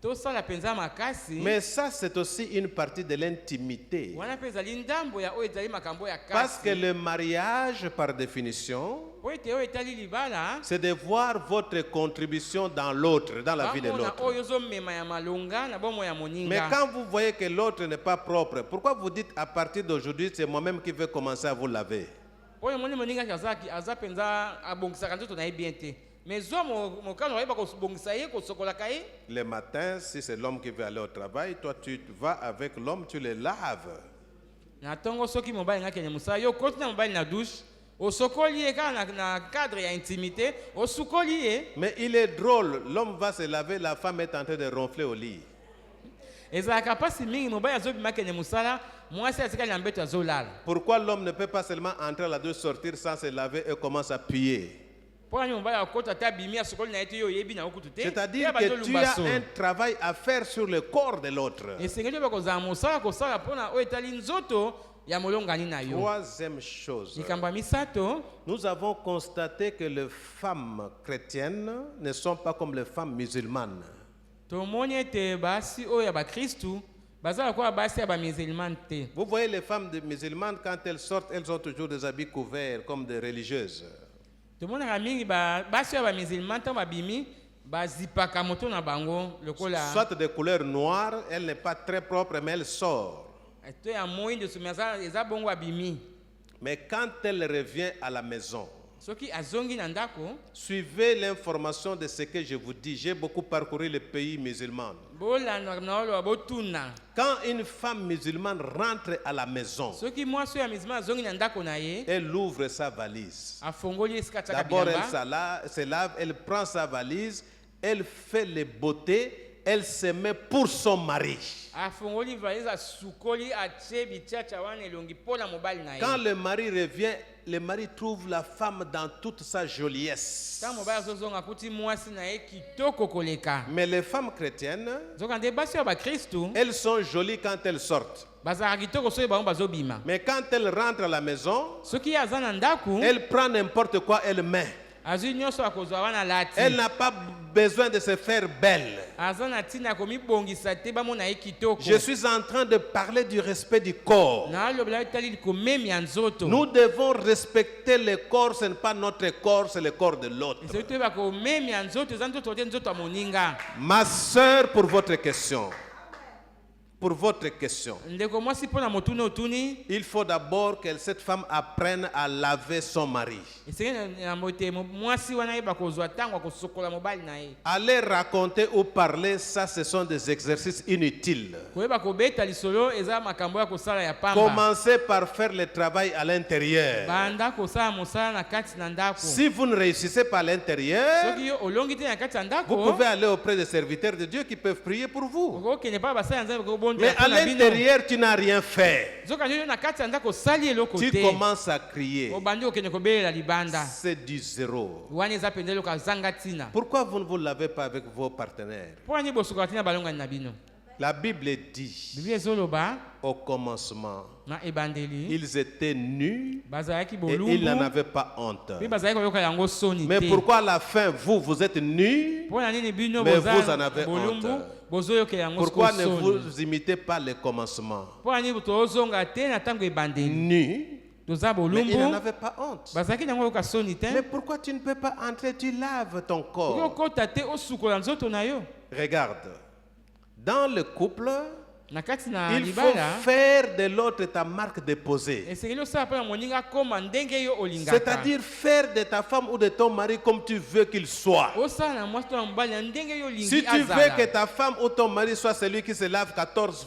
Tosala penza makasi. Mais ça, c'est aussi une partie de l'intimité. Wana mpe ezali ndambo ya oyo ezali makambo ya Parce que kasi. le mariage, par définition, Po ete oyo etali libala c'est de voir votre contribution dans l'autre, dans la vie de bamona l'autre. oyo ozomema ya malonga na bomo ya Mais moninga. quand vous voyez que l'autre n'est pas propre, pourquoi vous dites à partir d'aujourd'hui, c'est moi-même qui vais commencer à vous laver? Oyo moni moninga aza penza abongisaka nzoto na ye bien te. Mais zo mokano oyeba kobongisa ye kosokolaka ye. Le matin, si c'est l'homme qui veut aller au travail, toi tu vas avec l'homme, tu le laves. Na tongo soki mobali ngakene musala yo koti na mobali na douche osokoli ye kaka na cadre ya intimité osukoli ye. Mais il est drôle, l'homme va se laver, la femme est en train de ronfler au lit. Ezalaka pasi mingi mobali azobima kene musala mwasi atikali na mbeto azolala. Pourquoi l'homme ne peut pas seulement entrer à la douche, sortir sans se laver et commence à puer? Mpo nani mobali akota ata abimi asokoli na ye te yo oyebi na okutu te. C'est-à-dire que tu as un travail à faire sur le corps de l'autre. esengeli oyo bakozala mosala kosala mpona oyo etali nzoto ya molongani na yo. Troisième chose, Likambo ya misato, nous avons constaté que les femmes chrétiennes ne sont pas comme les femmes musulmanes. tomoni ete basi oyo ya bakristu baza kwa basi ya ba musulman te. Vous voyez les femmes de musulmanes, quand elles sortent, elles ont toujours des habits couverts comme des religieuses. Tomonaka mingi basi ya ba musulman to babimi bazipaka moto na bango lokola. Soit de couleur noire, elle n'est pas très propre, mais elle sort. To ya moyindo sumeza eza bongo abimi. Mais quand elle revient à la maison, Soki azongi na ndako, suivez l'information de ce que je vous dis. J'ai beaucoup parcouru le pays musulman. bola na olo botuna. Quand une femme musulmane rentre à la maison, Soki mwasi ya musulman azongi na ndako na ye, elle ouvre sa valise. afongoli esika tsaka D'abord, elle bilamba. se lave, elle prend sa valise, elle fait les beautés, elle se met pour son mari. Afongoli valise asukoli atie bichacha wana elongi pona mobali na ye. Quand le mari revient, le mari trouve la femme dans toute sa joliesse. Ta mobali azozonga kuti mwasi na ye kitoko koleka. Mais les femmes chrétiennes, Zoka nde basi ya ba Kristu elles sont jolies quand elles sortent. bazalaka kitoko soki bango bazobima. Mais quand elles rentrent à la maison, Soki aza na ndako, elle prend n'importe quoi, elle met. azwi nyonso akozwa wana lati. Elle n'a pas besoin de se faire belle. Aza na ntina komibongisa te bamona ye kitoko. Je suis en train de parler du respect du corps. Na alobela etali likomemi ya nzoto. Nous devons respecter le corps, ce n'est pas notre corps, c'est le corps de l'autre. Soki toyeba komemi ya nzoto eza nzoto te nzoto ya moninga. Ma sœur, pour votre question, Ndeko mwasi mpona motuni otuni, il faut d'abord que cette femme apprenne à laver son mari. esengeli na mote mwasi wana yeba kozwa ntango ya kosokola mobali na ye. Aller raconter ou parler, ça ce sont des exercices inutiles. Koyeba kobeta lisolo eza makambo ya kosala ya pamba. Commencez par faire le travail à l'intérieur. Banda kosala mosala na kati na ndako. Si vous ne réussissez pas à l'intérieur, Soki yo olongi te na kati ya ndako, vous pouvez aller auprès des serviteurs de Dieu qui peuvent prier pour vous. okokende pa basala nzambe kobondela Mais à mpo na bino. l'intérieur, tu n'as rien fait. Zoka yo na kati ya ndako osali eloko Tu te. commences à crier. Obandi okende kobelela libanda. C'est du zéro. Wana eza pende eloko azanga ntina. Pourquoi vous ne vous lavez pas avec vos partenaires? Mpo nani bosokola te na balongani na bino. La Bible dit, Biblia ezoloba au commencement, na ebandeli ils étaient nus bazalaki et ils n'en bolumbu avaient pas honte. mpe bazalaki koyoka yango soni Mais te. pourquoi à la fin, vous êtes nus? Mpo na nini bino Mais boza vous en avez bolumbu honte. bozoyokela yango Pourquoi ne soni? vous imitez pas le commencement? Mpo na nini tozonga te na ntango ebandeli Nus, toza mais ils n'en bolumbu avaient pas honte. bazalaki nango yoka soni te. Mais pourquoi tu ne peux pas entrer? Tu laves ton Okoki corps. okota te osukola nzoto na yo. Regarde, dans le couple, Na kati na il faut libala faire de l'autre ta marque déposée. esengeli osala mpo na moninga akoma ndenge yo olingaka. C'est-à-dire faire de ta femme ou de ton mari comme tu veux qu'il soit. osala na mwasi to na mobali na ndenge yo Si olingi tu veux azala. que ta femme ou ton mari soit celui qui se lave 14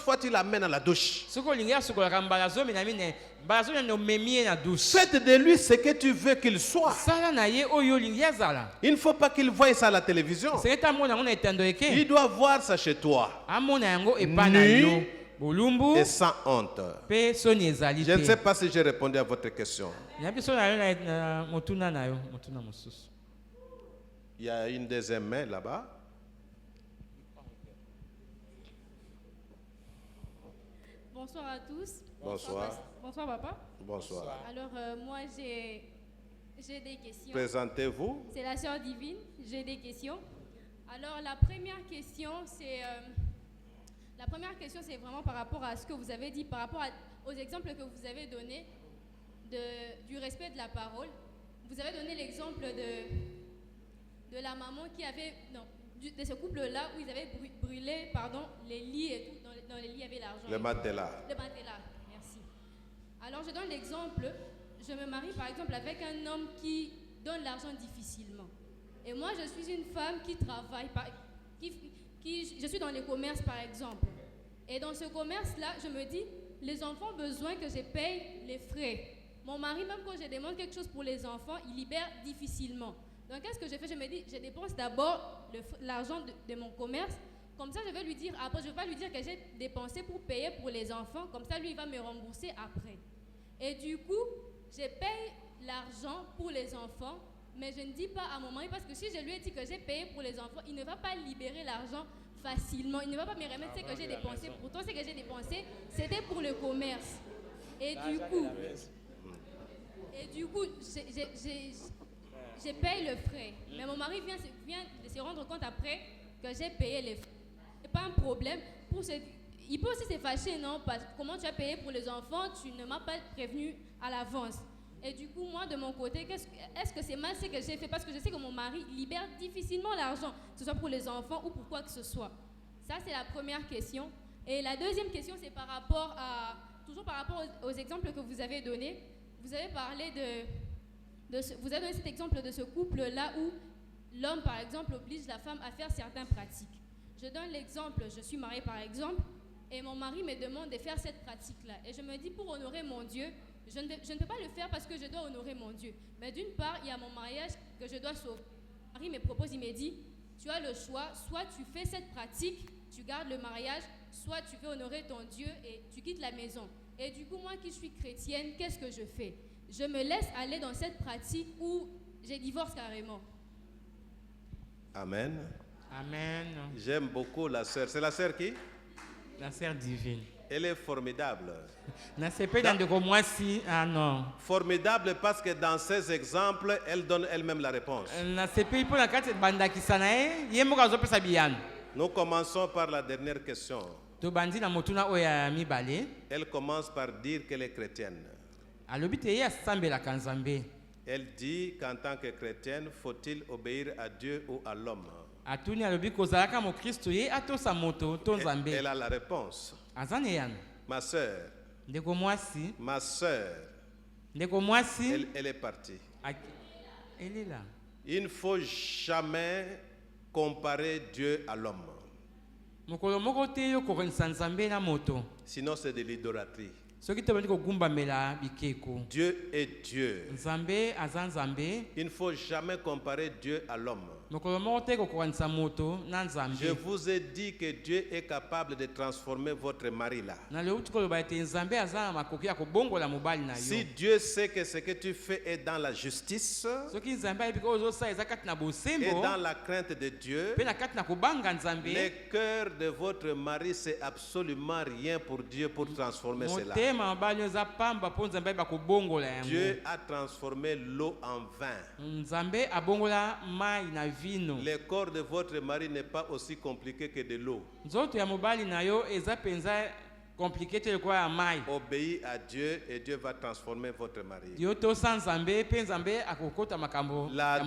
fois tu l'amènes à la douche. soki olingi asukolaka mbala zomi na mine mbala zomi na omemi ye na douche. Faites de lui ce que tu veux qu'il soit. sala na ye oyo olingi azala. Il ne faut pas qu'il voie ça à la télévision. esengeli te amona yango na etando Il eke doit voir ça chez toi. amona yango epa na Nu yo bolumbu et sans honte. mpe soni ezali Je ne sais te. pas si j'ai répondu à votre question. nayebi soni na yo na motuna na yo motuna mosusu. Il y a une deuxième main là-bas. Bonsoir à tous. Bonsoir. Bonsoir papa. Bonsoir. Alors moi j'ai des questions. Présentez-vous. C'est la sœur divine, j'ai des questions. Alors la première question c'est vraiment par rapport à ce que vous avez dit, par rapport aux exemples que vous avez donnés du respect de la parole. Vous avez donné l'exemple de la maman qui avait de ce couple-là où ils avaient brûlé les lits et tout. Dans les lits, il y avait l'argent. Le matelas. Le matelas, merci. Alors, je donne l'exemple. Je me marie, par exemple, avec un homme qui donne l'argent difficilement. Et moi, je suis une femme qui travaille, je suis dans les commerces, par exemple. Et dans ce commerce-là, je me dis, les enfants ont besoin que je paye les frais. Mon mari, même quand je demande quelque chose pour les enfants, il libère difficilement. Donc, qu'est-ce que je fais? Je me dis, je dépense d'abord l'argent de mon commerce. Comme ça, je vais lui dire, après, je ne vais pas lui dire que j'ai dépensé pour payer pour les enfants. Comme ça, lui, il va me rembourser après. Et du coup, je paye l'argent pour les enfants, mais je ne dis pas à mon mari, parce que si je lui ai dit que j'ai payé pour les enfants, il ne va pas libérer l'argent facilement. Il ne va pas me remettre ce que j'ai dépensé. Pourtant, ce que j'ai dépensé, c'était pour le commerce. Et du coup, je paye le frais. Mais mon mari vient de se rendre compte après que j'ai payé les frais. Ce n'est pas un problème. il peut aussi se fâcher, non? Parce que comment tu as payé pour les enfants, tu ne m'as pas prévenu à l'avance. Et du coup, moi, de mon côté, est-ce que c'est mal ce que j'ai fait? Parce que je sais que mon mari libère difficilement l'argent, que ce soit pour les enfants ou pour quoi que ce soit. Ça, c'est la première question. Et la deuxième question, c'est toujours par rapport aux exemples que vous avez donnés. Vous avez parlé vous avez donné cet exemple de ce couple-là où l'homme, par exemple, oblige la femme à faire certaines pratiques. Je donne l'exemple, je suis mariée par exemple, et mon mari me demande de faire cette pratique-là. Et je me dis, pour honorer mon Dieu, je ne peux pas le faire parce que je dois honorer mon Dieu. Mais d'une part, il y a mon mariage que je dois sauver. Mon mari me propose, il me dit, tu as le choix, soit tu fais cette pratique, tu gardes le mariage, soit tu veux honorer ton Dieu et tu quittes la maison. Et du coup, moi qui suis chrétienne, qu'est-ce que je fais? Je me laisse aller dans cette pratique où je divorce carrément. Amen. Amen. J'aime beaucoup la sœur. C'est la sœur qui? La sœur divine. Elle est formidable. Ah non. Formidable parce que dans ces exemples, elle donne elle-même la réponse. Nous commençons par la dernière question. Elle commence par dire qu'elle est chrétienne. Elle dit qu'en tant que chrétienne, faut-il obéir à Dieu ou à l'homme? Elle a la réponse. Ma sœur, elle est partie. Elle est là. Il ne faut jamais comparer Dieu à l'homme. Sinon, c'est de l'idolâtrie. Dieu est Dieu. Il ne faut jamais comparer Dieu à l'homme. Je vous ai dit que Dieu est capable de transformer votre mari là. Si Dieu sait que ce que tu fais est dans la justice et dans la crainte de Dieu, le cœur de votre mari, c'est absolument rien pour Dieu pour transformer cela. Dieu a transformé l'eau en vin. Le corps de votre mari n'est pas aussi compliqué que de l'eau. Obéis à Dieu et Dieu va transformer votre mari. La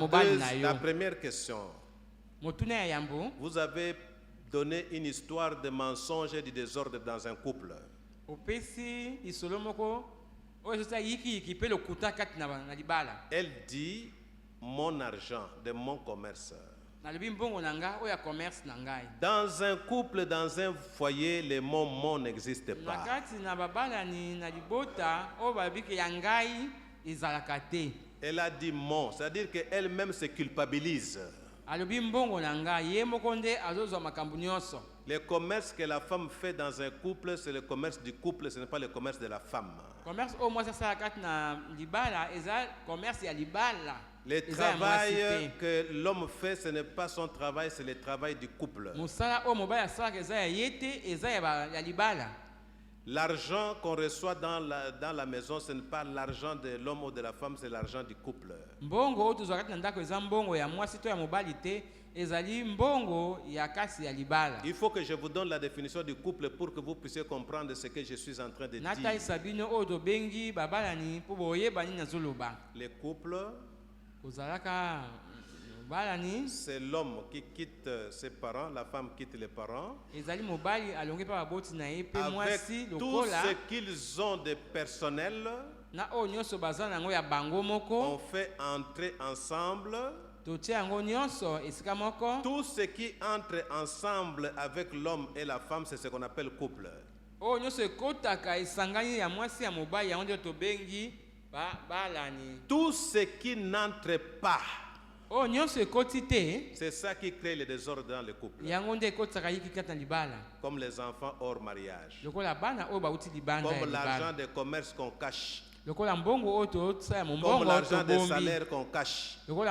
première question. Vous avez donné une histoire de mensonge et de désordre dans un couple. Elle dit mon argent de mon commerce. Dans un couple, dans un foyer, le mot mon n'existe pas. Elle a dit mon, c'est-à-dire qu'elle-même se culpabilise. Le commerce que la femme fait dans un couple, c'est le commerce du couple, ce n'est pas le commerce de la femme. Le travail que l'homme fait, ce n'est pas son travail, c'est le travail du couple. L'argent qu'on reçoit dans la maison, ce n'est pas l'argent de l'homme ou de la femme, c'est l'argent du couple. Il faut que je vous donne la définition du couple pour que vous puissiez comprendre ce que je suis en train de dire. Le couple, c'est l'homme qui quitte ses parents, la femme quitte les parents, avec tout ce qu'ils ont de personnel. On fait entrer ensemble. Tout ce qui entre ensemble avec l'homme et la femme, c'est ce qu'on appelle couple. Tout ce qui n'entre pas, c'est ça qui crée le désordre dans le couple. Comme les enfants hors mariage. Comme l'argent de commerce qu'on cache. Comme l'argent des salaires qu'on cache. Donc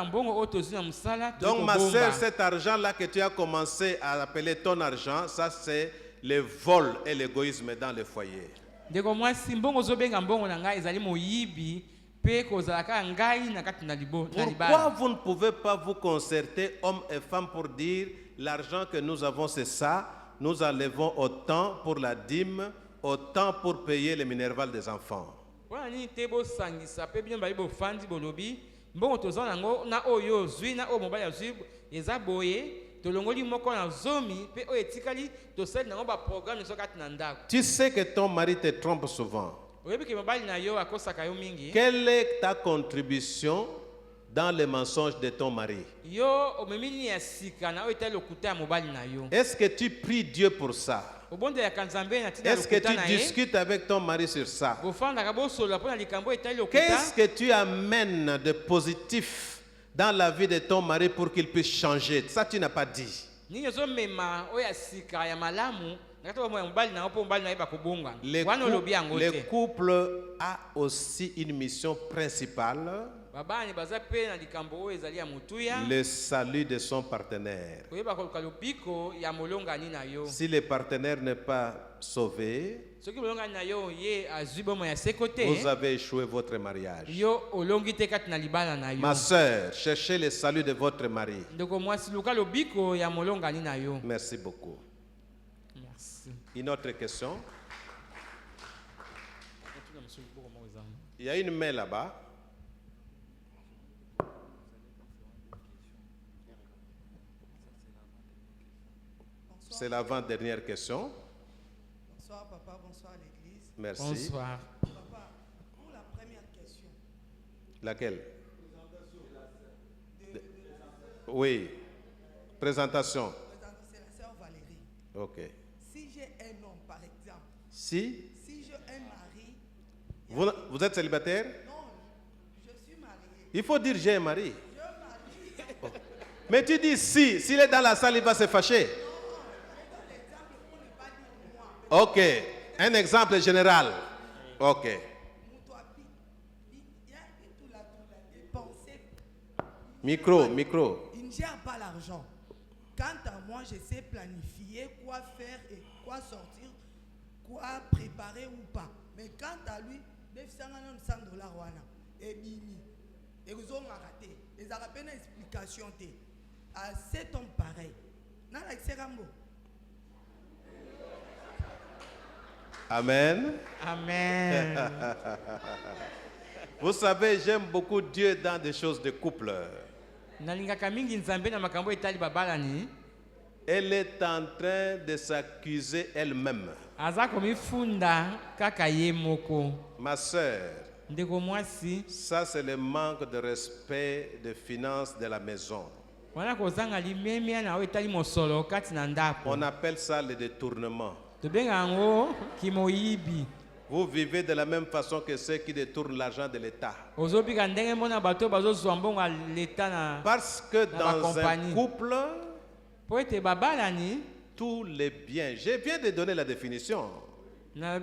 ma soeur, cet argent-là que tu as commencé à appeler ton argent, ça c'est le vol et l'égoïsme dans le foyer. Pourquoi vous ne pouvez pas vous concerter, hommes et femmes, pour dire l'argent que nous avons c'est ça, nous enlevons autant pour la dîme, autant pour payer les minervales des enfants. wana nini te bosangisa mpe bino bali bofandi bolobi mbongo toza nango na oyo ozwi na oyo mobali azwi eza boye tolongoli moko na zomi mpe oyo etikali tosali nango baprogramme nyonso kati na ndako. Tu sais que ton mari te trompe souvent. oyebi ke mobali na yo akosaka yo mingi. Quelle est ta contribution dans les mensonges de ton mari? yo omemi nini ya sika na oyo etali lokuta ya mobali na yo. Est-ce que tu pries Dieu pour ça? obondelaka nzambe na ntina Est-ce que lokuta tu na ye. discutes avec ton mari sur ça? bofandaka bosolola mpo na likambo oyo etali lokuta. Qu'est-ce que tu amènes de positif dans la vie de ton mari pour qu'il puisse changer? Ça, tu n'as pas dit. nini ozomema oyo ya sika ya malamu nakati ya mobali na yo mpo mobali na ye bakobongana Les, wana olobi yango les te. couples a aussi une mission principale, babani baza mpe na likambo oyo ezali ya motuya le salut de son partenaire. koyeba koluka lobiko ya molongani na yo. Si le partenaire n'est pas sauvé, soki molongani na yo ye azwi bomo ya seko te vous avez échoué votre mariage. yo olongi te kati na libala na yo. Ma sœur, cherchez le salut de votre mari. ndeko mwasi luka lobiko ya molongani na yo. Merci beaucoup. Merci. Une autre question? Il y a une main là-bas. C'est l'avant-dernière question. Bonsoir papa, bonsoir l'église. Merci. Bonsoir. Papa, pour la première question, Laquelle? Oui. Présentation. c'est la sœur Valérie. Ok. Si j'ai un homme par exemple, Si si j'ai un mari, vous êtes célibataire, non, je suis mariée. il faut dire j'ai un mari. Oh. Mais tu dis si, s'il est dans la salle, il va se fâcher. Ok. Un exemple général. Ok. Micro. Il ne gère pas l'argent. Quant à moi, je sais planifier quoi faire et quoi sortir, quoi préparer ou pas. Mais quant à lui, $900 et bini. Et vous ont raté. Les arabes n'ont explication. À cet homme pareil. Nana Rambo. Amen. Amen. Vous savez, j'aime beaucoup Dieu dans des choses de couple. nalingaka mingi nzambe na makambo etali babalani. Elle est en train de s'accuser elle-même. aza komifunda kaka ye moko. Ma sœur, ndeko mwasi ça c'est le manque de respect des finances de la maison. wana kozanga limemia na oyo etali mosolo kati na ndako. On appelle ça le détournement. tobenga yango kimoyibi. Vous vivez de la même façon que ceux qui détournent l'argent de l'État. ozobika ndenge mona bato bazozwa mbongo ya leta na Parce que dans un compagnie. couple, po ete babalani tous les biens, je viens de donner la définition. na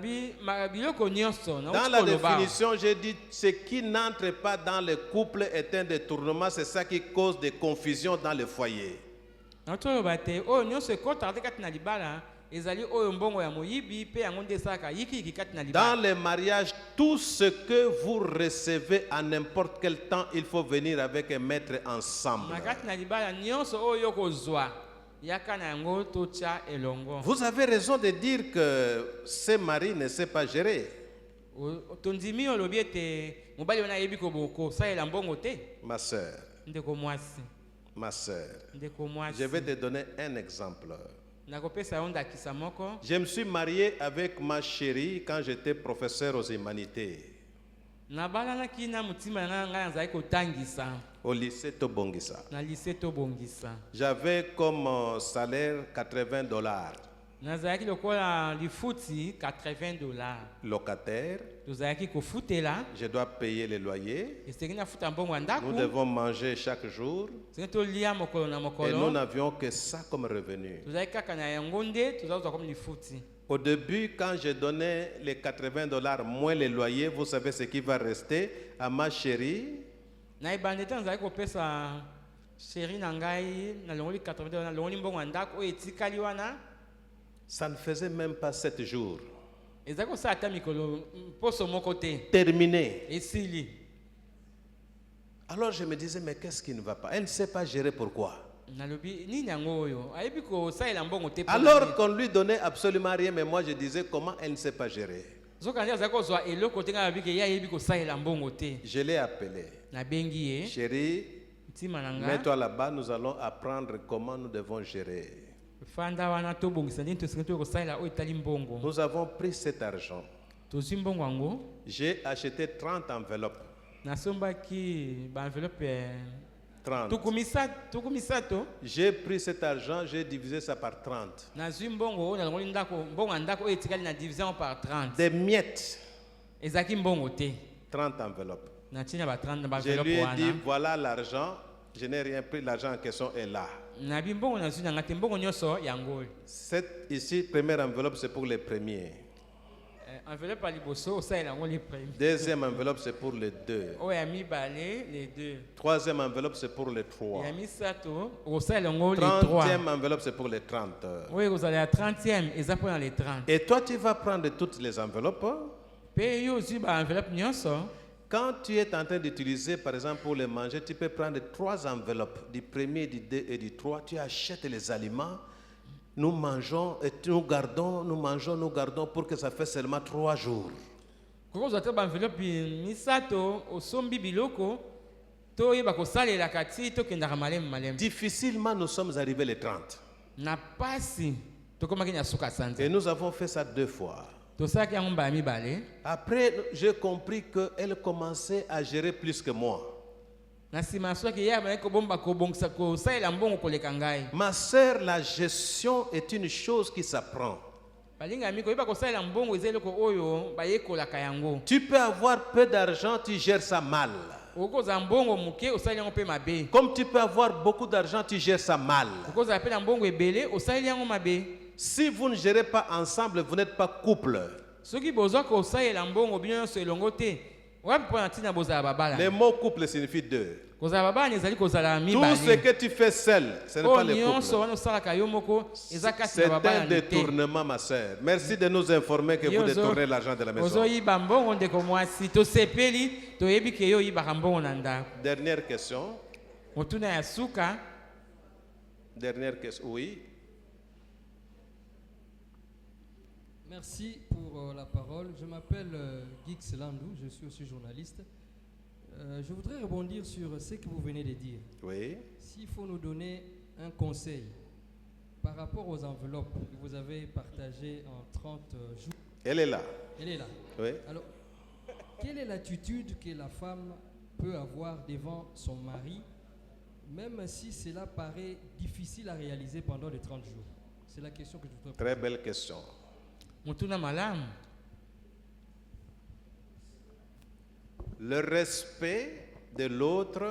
biloko nyonso Dans la définition, j'ai dit ce qui n'entre pas dans le couple est un détournement, c'est ça qui cause des confusions dans le foyer. natoloba te oyo nyonso ekotaka te kati na libala ezali oyo mbongo ya moyibi pe yango nde esalaka yikiyiki kati na Dans libala. le mariage, tout ce que vous recevez à n'importe quel temps, il faut venir avec un maître ensemble. na kati na libala nyonso oyo yokozwa yaka na yango totya elongo. Vous avez raison de dire que ce mari ne sait pas gérer. tondimi olobi ete mobali wana ayebi kosalela mbongo te. Ma sœur, ndeko mwasi ma sœur, ndeko mwasi je vais te donner un exemple. nakopesa yo ndakisa moko. Je me suis marié avec ma chérie quand j'étais professeur aux humanités nabalanaki na motima na ngai nazali kotangisa au lycée Tobongisa. na lycée tobongisa. J'avais comme salaire $80 nazalaki lokola lifuti $80 locataire. tozalaki kofutela. Je dois payer les loyers. esengi nafuta mbongo ya Nous ndako. devons manger chaque jour. esengi tolia mokolo na Et nous mokolo. n'avions que ça comme revenu. tozalaki kaka na yango nde tozazwa komi lifuti. Au début, quand je donnais les $80 moins les loyers, vous savez ce qui va rester à ma chérie? na ebande te nazalaki kopesa sheri na ngai nalongoli $80 nalongoli mbongo ya ndako oyo etikali wana. Ça ne faisait même pas 7 jours. ezalaki kosala ata mikolo poso moko te. Terminé. esili. Alors je me disais, mais qu'est-ce qui ne va pas? Elle ne sait pas gérer, pourquoi? nalobi nini yango oyo ayebi kosalela mbongo te mpo na Alors nini. qu'on lui donnait absolument rien, mais moi je disais comment elle ne sait pas gérer. Zoka azali kozwa eloko te ngai nalobi ke ye ayebi kosalela mbongo te. Je l'ai appelé. Nabengi ye Chérie, ntima na nga mets-toi là-bas, nous allons apprendre comment nous devons gérer. fanda wana tobongisa ndeni tosengeli toyo kosalela oyo etali mbongo. Nous avons pris cet argent. Tozwi mbongo yango J'ai acheté 30 enveloppes. nasombaki baenveloppe 30. tuku misato. J'ai pris cet argent, j'ai divisé ça par 30. Nazwi mbongo oyo nalongoli ndako mbongo ya ndako oyo etikali na division par 30. Des miettes, ezalaki mbongo te 30 enveloppes. natie na ba 30 Je na lui baenveloppe ai dit, wana voilà l'argent. Je n'ai rien pris, l'argent en question est là. nabi mbongo nazwi na nga te mbongo nyonso yango oyo. Cette ici, première enveloppe, c'est pour les premiers. Enveloppe ya liboso osalela yango les premiers. Deuxième enveloppe, c'est pour les deux. oyo ya mibale les deux. Troisième enveloppe, c'est pour les trois. ya misato okosalela yango les 3. 30e enveloppe, c'est pour les 30. oyo ekozala ya 30e eza mpona les 30. Et toi, tu vas prendre toutes les enveloppes. mpe yo ozwi baenveloppe nyonso. Quand tu es en train d'utiliser, par exemple, pour les manger, tu peux prendre 3 enveloppes, du premier, du 2 et du 3. Tu achètes les aliments. Nous mangeons et nous gardons, nous mangeons, nous gardons pour que ça fait seulement 3 jours. kokozwa te baenveloppe misato osombi biloko toyeba kosalelaka ti tokendaka malemu malemu. Difficilement, nous sommes arrivés les 30. na pasi tokomaki na suka sanza. Et nous avons fait ça 2 fois. tosalaki yango mbala mibale. Après, j'ai compris qu'elle commençait à gérer plus que moi. na nsima ya soki ye abalaki kobomba kobongisa kosalela mbongo koleka ngai. Ma sœur, la gestion est une chose qui s'apprend. balingami koyeba kosalela mbongo eza eloko oyo bayekolaka yango. Tu peux avoir peu d'argent, tu gères ça mal. okozala mbongo moke osaleli yango mpe mabe. Comme tu peux avoir beaucoup d'argent, tu gères ça mal. okozala mpe na mbongo ebele osaleli yango mabe. Si vous ne gérez pas ensemble, vous n'êtes pas couple. soki bozwa kosalela mbongo bino nyonso elongo te wapi mpo na ntina bozala babala. Le mot couple signifie 2. kozala babala ezali kozala Tout mibale. ce que tu fais seul, ce n'est pas oyo le nyonso couple. wana osalaka yo moko eza kati C'est na un babala te. détournement, ma sœur. Merci de nous informer que vous détournez l'argent de la maison. ozoyiba mbongo ndeko mwasi tosepeli toyebi ke yo oyibaka mbongo na ndako. Dernière question. motuna ya suka. Dernière question. Oui. Merci pour la parole. Je m'appelle Gix Landou, je suis aussi journaliste. Je voudrais rebondir sur ce que vous venez de dire. Oui. S'il faut nous donner un conseil par rapport aux enveloppes que vous avez partagées en 30 jours. Elle est là. Elle est là. Oui. Alors, quelle est l'attitude que la femme peut avoir devant son mari, même si cela paraît difficile à réaliser pendant les 30 jours? C'est la question que je voudrais poser. Très belle question. motuna malamu. Le respect de l'autre,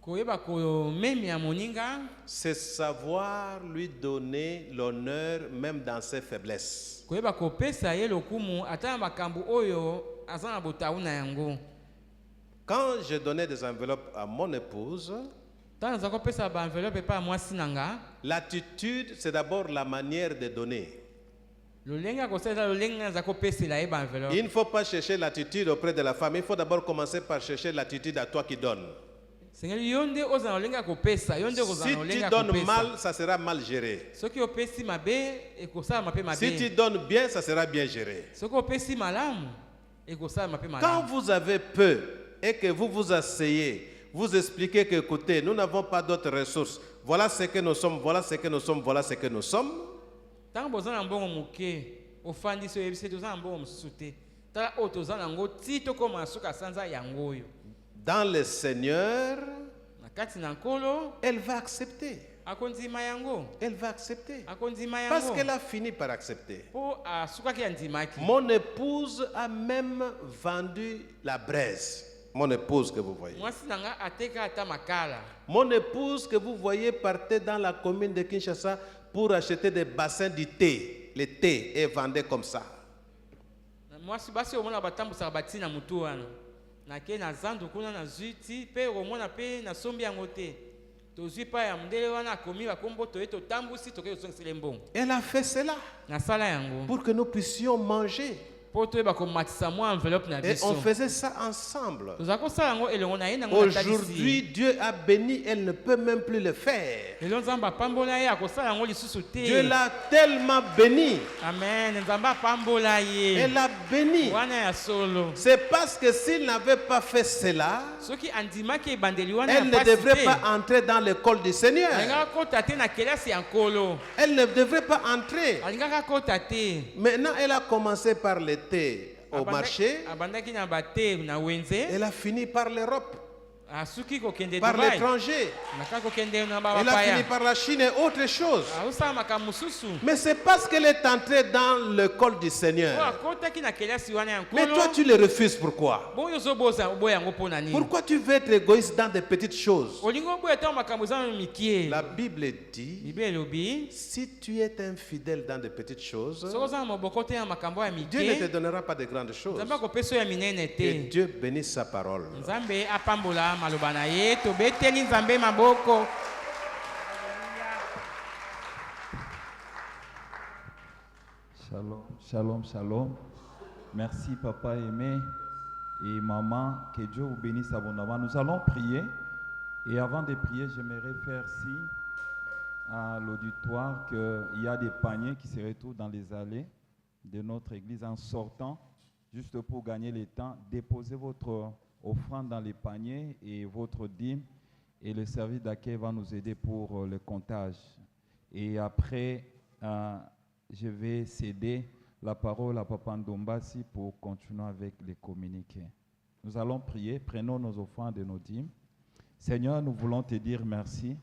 koyeba komemia moninga. c'est savoir lui donner l'honneur même dans ses faiblesses. koyeba kopesa ye lokumu ata na makambo oyo aza na botawu na yango. Quand je donnais des enveloppes à mon épouse, ntango naza kopesa baenveloppe epai ya mwasi na nga. l'attitude, c'est d'abord la manière de donner. lolenge ya kosalela lolenge naza kopesela ye baenveloppe. Il ne faut pas chercher l'attitude auprès de la femme. Il faut d'abord commencer par chercher l'attitude à toi qui donne. sengeli yo nde ozala na lolenge ya kopesa yo nde Si kozala na lolenge tu ya donnes kopesa. mal, ça sera mal géré. soki opesi mabe ekosalama mpe Si tu mabe. donnes bien, ça sera bien géré. soki opesi malamu ekosalama mpe Quand malamu. vous avez peu et que vous vous asseyez, vous expliquez que, écoutez, nous n'avons pas d'autres ressources. Voilà ce que nous sommes, voilà ce que nous sommes, voilà ce que nous sommes. ntango boza na mbongo moke ofandisi oyebisi toza na mbongo mosusu te tala oyo toza nango ti tokóma na suka sanza yango oyo. Dans le Seigneur, na kati na nkolo elle va accepter. akondima yango. Elle va accepter. akondima Parce yango qu'elle a fini par accepter. mpo asukaki andimaki. Mon épouse a même vendu la braise. Mon épouse que vous voyez. mwasi na nga ateka ata makala. Mon épouse que vous voyez partait dans la commune de Kinshasa pour acheter des bassins du thé. Le thé est vendu comme ça. Na mwasi basi omona batambusaka bati na mutu wana nake na zandu kuna nazwi ti mpe omona mpe nasombi yango te tozwi pa ya mondele wana akomi bakombo toye totambusi toke tosongisela mbongo. Elle a fait cela nasala yango pour que nous puissions manger. Et on faisait ça ensemble. Aujourd'hui, Aujourd'hui, Dieu a béni, elle ne peut même plus le faire. Dieu l'a tellement béni. Amen. Elle l'a béni. C'est parce que s'il n'avait pas fait cela, elle ne devrait pas entrer dans l'école du Seigneur. Elle ne devrait pas entrer. Maintenant, elle a commencé par le thé au marché. Elle a fini par l'Europe, par l'étranger. Elle a fini par la Chine et autre chose. Mais c'est parce qu'elle est entrée dans l'école du Seigneur. Mais toi, tu le refuses. Pourquoi? Pourquoi tu veux être égoïste dans des petites choses? La Bible dit, si tu es infidèle dans des petites choses, Dieu ne te donnera pas de grandes choses. Que Dieu bénisse sa parole. Shalom, shalom, shalom. Merci papa aimé et maman, que Dieu vous bénisse abondamment. Nous allons prier et avant de prier, j'aimerais faire signe à l'auditoire qu'il y a des paniers qui se retrouvent dans les allées de notre église en sortant, juste pour gagner le temps. Déposez votre offrande dans les paniers et votre dîme et le service d'accueil va nous aider pour le comptage. Et après, je vais céder la parole à Papa Ndombasi pour continuer avec les communiqués. Nous allons prier, prenons nos offrandes et nos dîmes. Seigneur, nous voulons te dire merci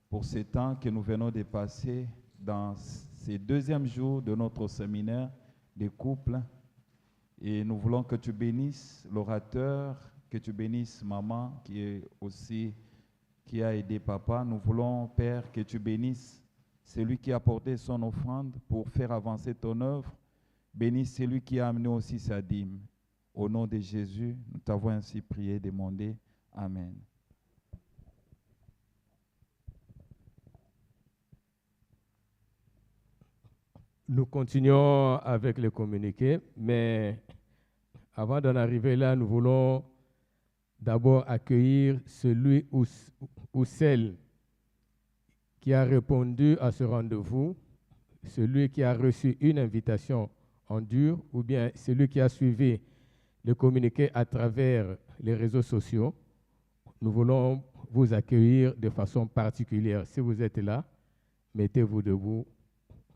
pour ce temps que nous venons de passer dans ces deuxièmes jours de notre séminaire des couples. Et nous voulons que tu bénisses l'orateur, que tu bénisses maman qui a aidé papa. Nous voulons, Père, que tu bénisses celui qui a apporté son offrande pour faire avancer ton œuvre. Bénis celui qui a amené aussi sa dîme. Au nom de Jésus, nous t'avons ainsi prié et demandé. Amen. Nous continuons avec les communiqués, mais avant d'en arriver là, nous voulons d'abord accueillir celui ou celle qui a répondu à ce rendez-vous, celui qui a reçu une invitation en dur, ou bien celui qui a suivi le communiqué à travers les réseaux sociaux. Nous voulons vous accueillir de façon particulière. Si vous êtes là, mettez-vous debout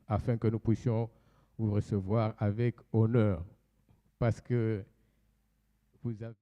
afin que nous puissions vous recevoir avec honneur, parce que vous avez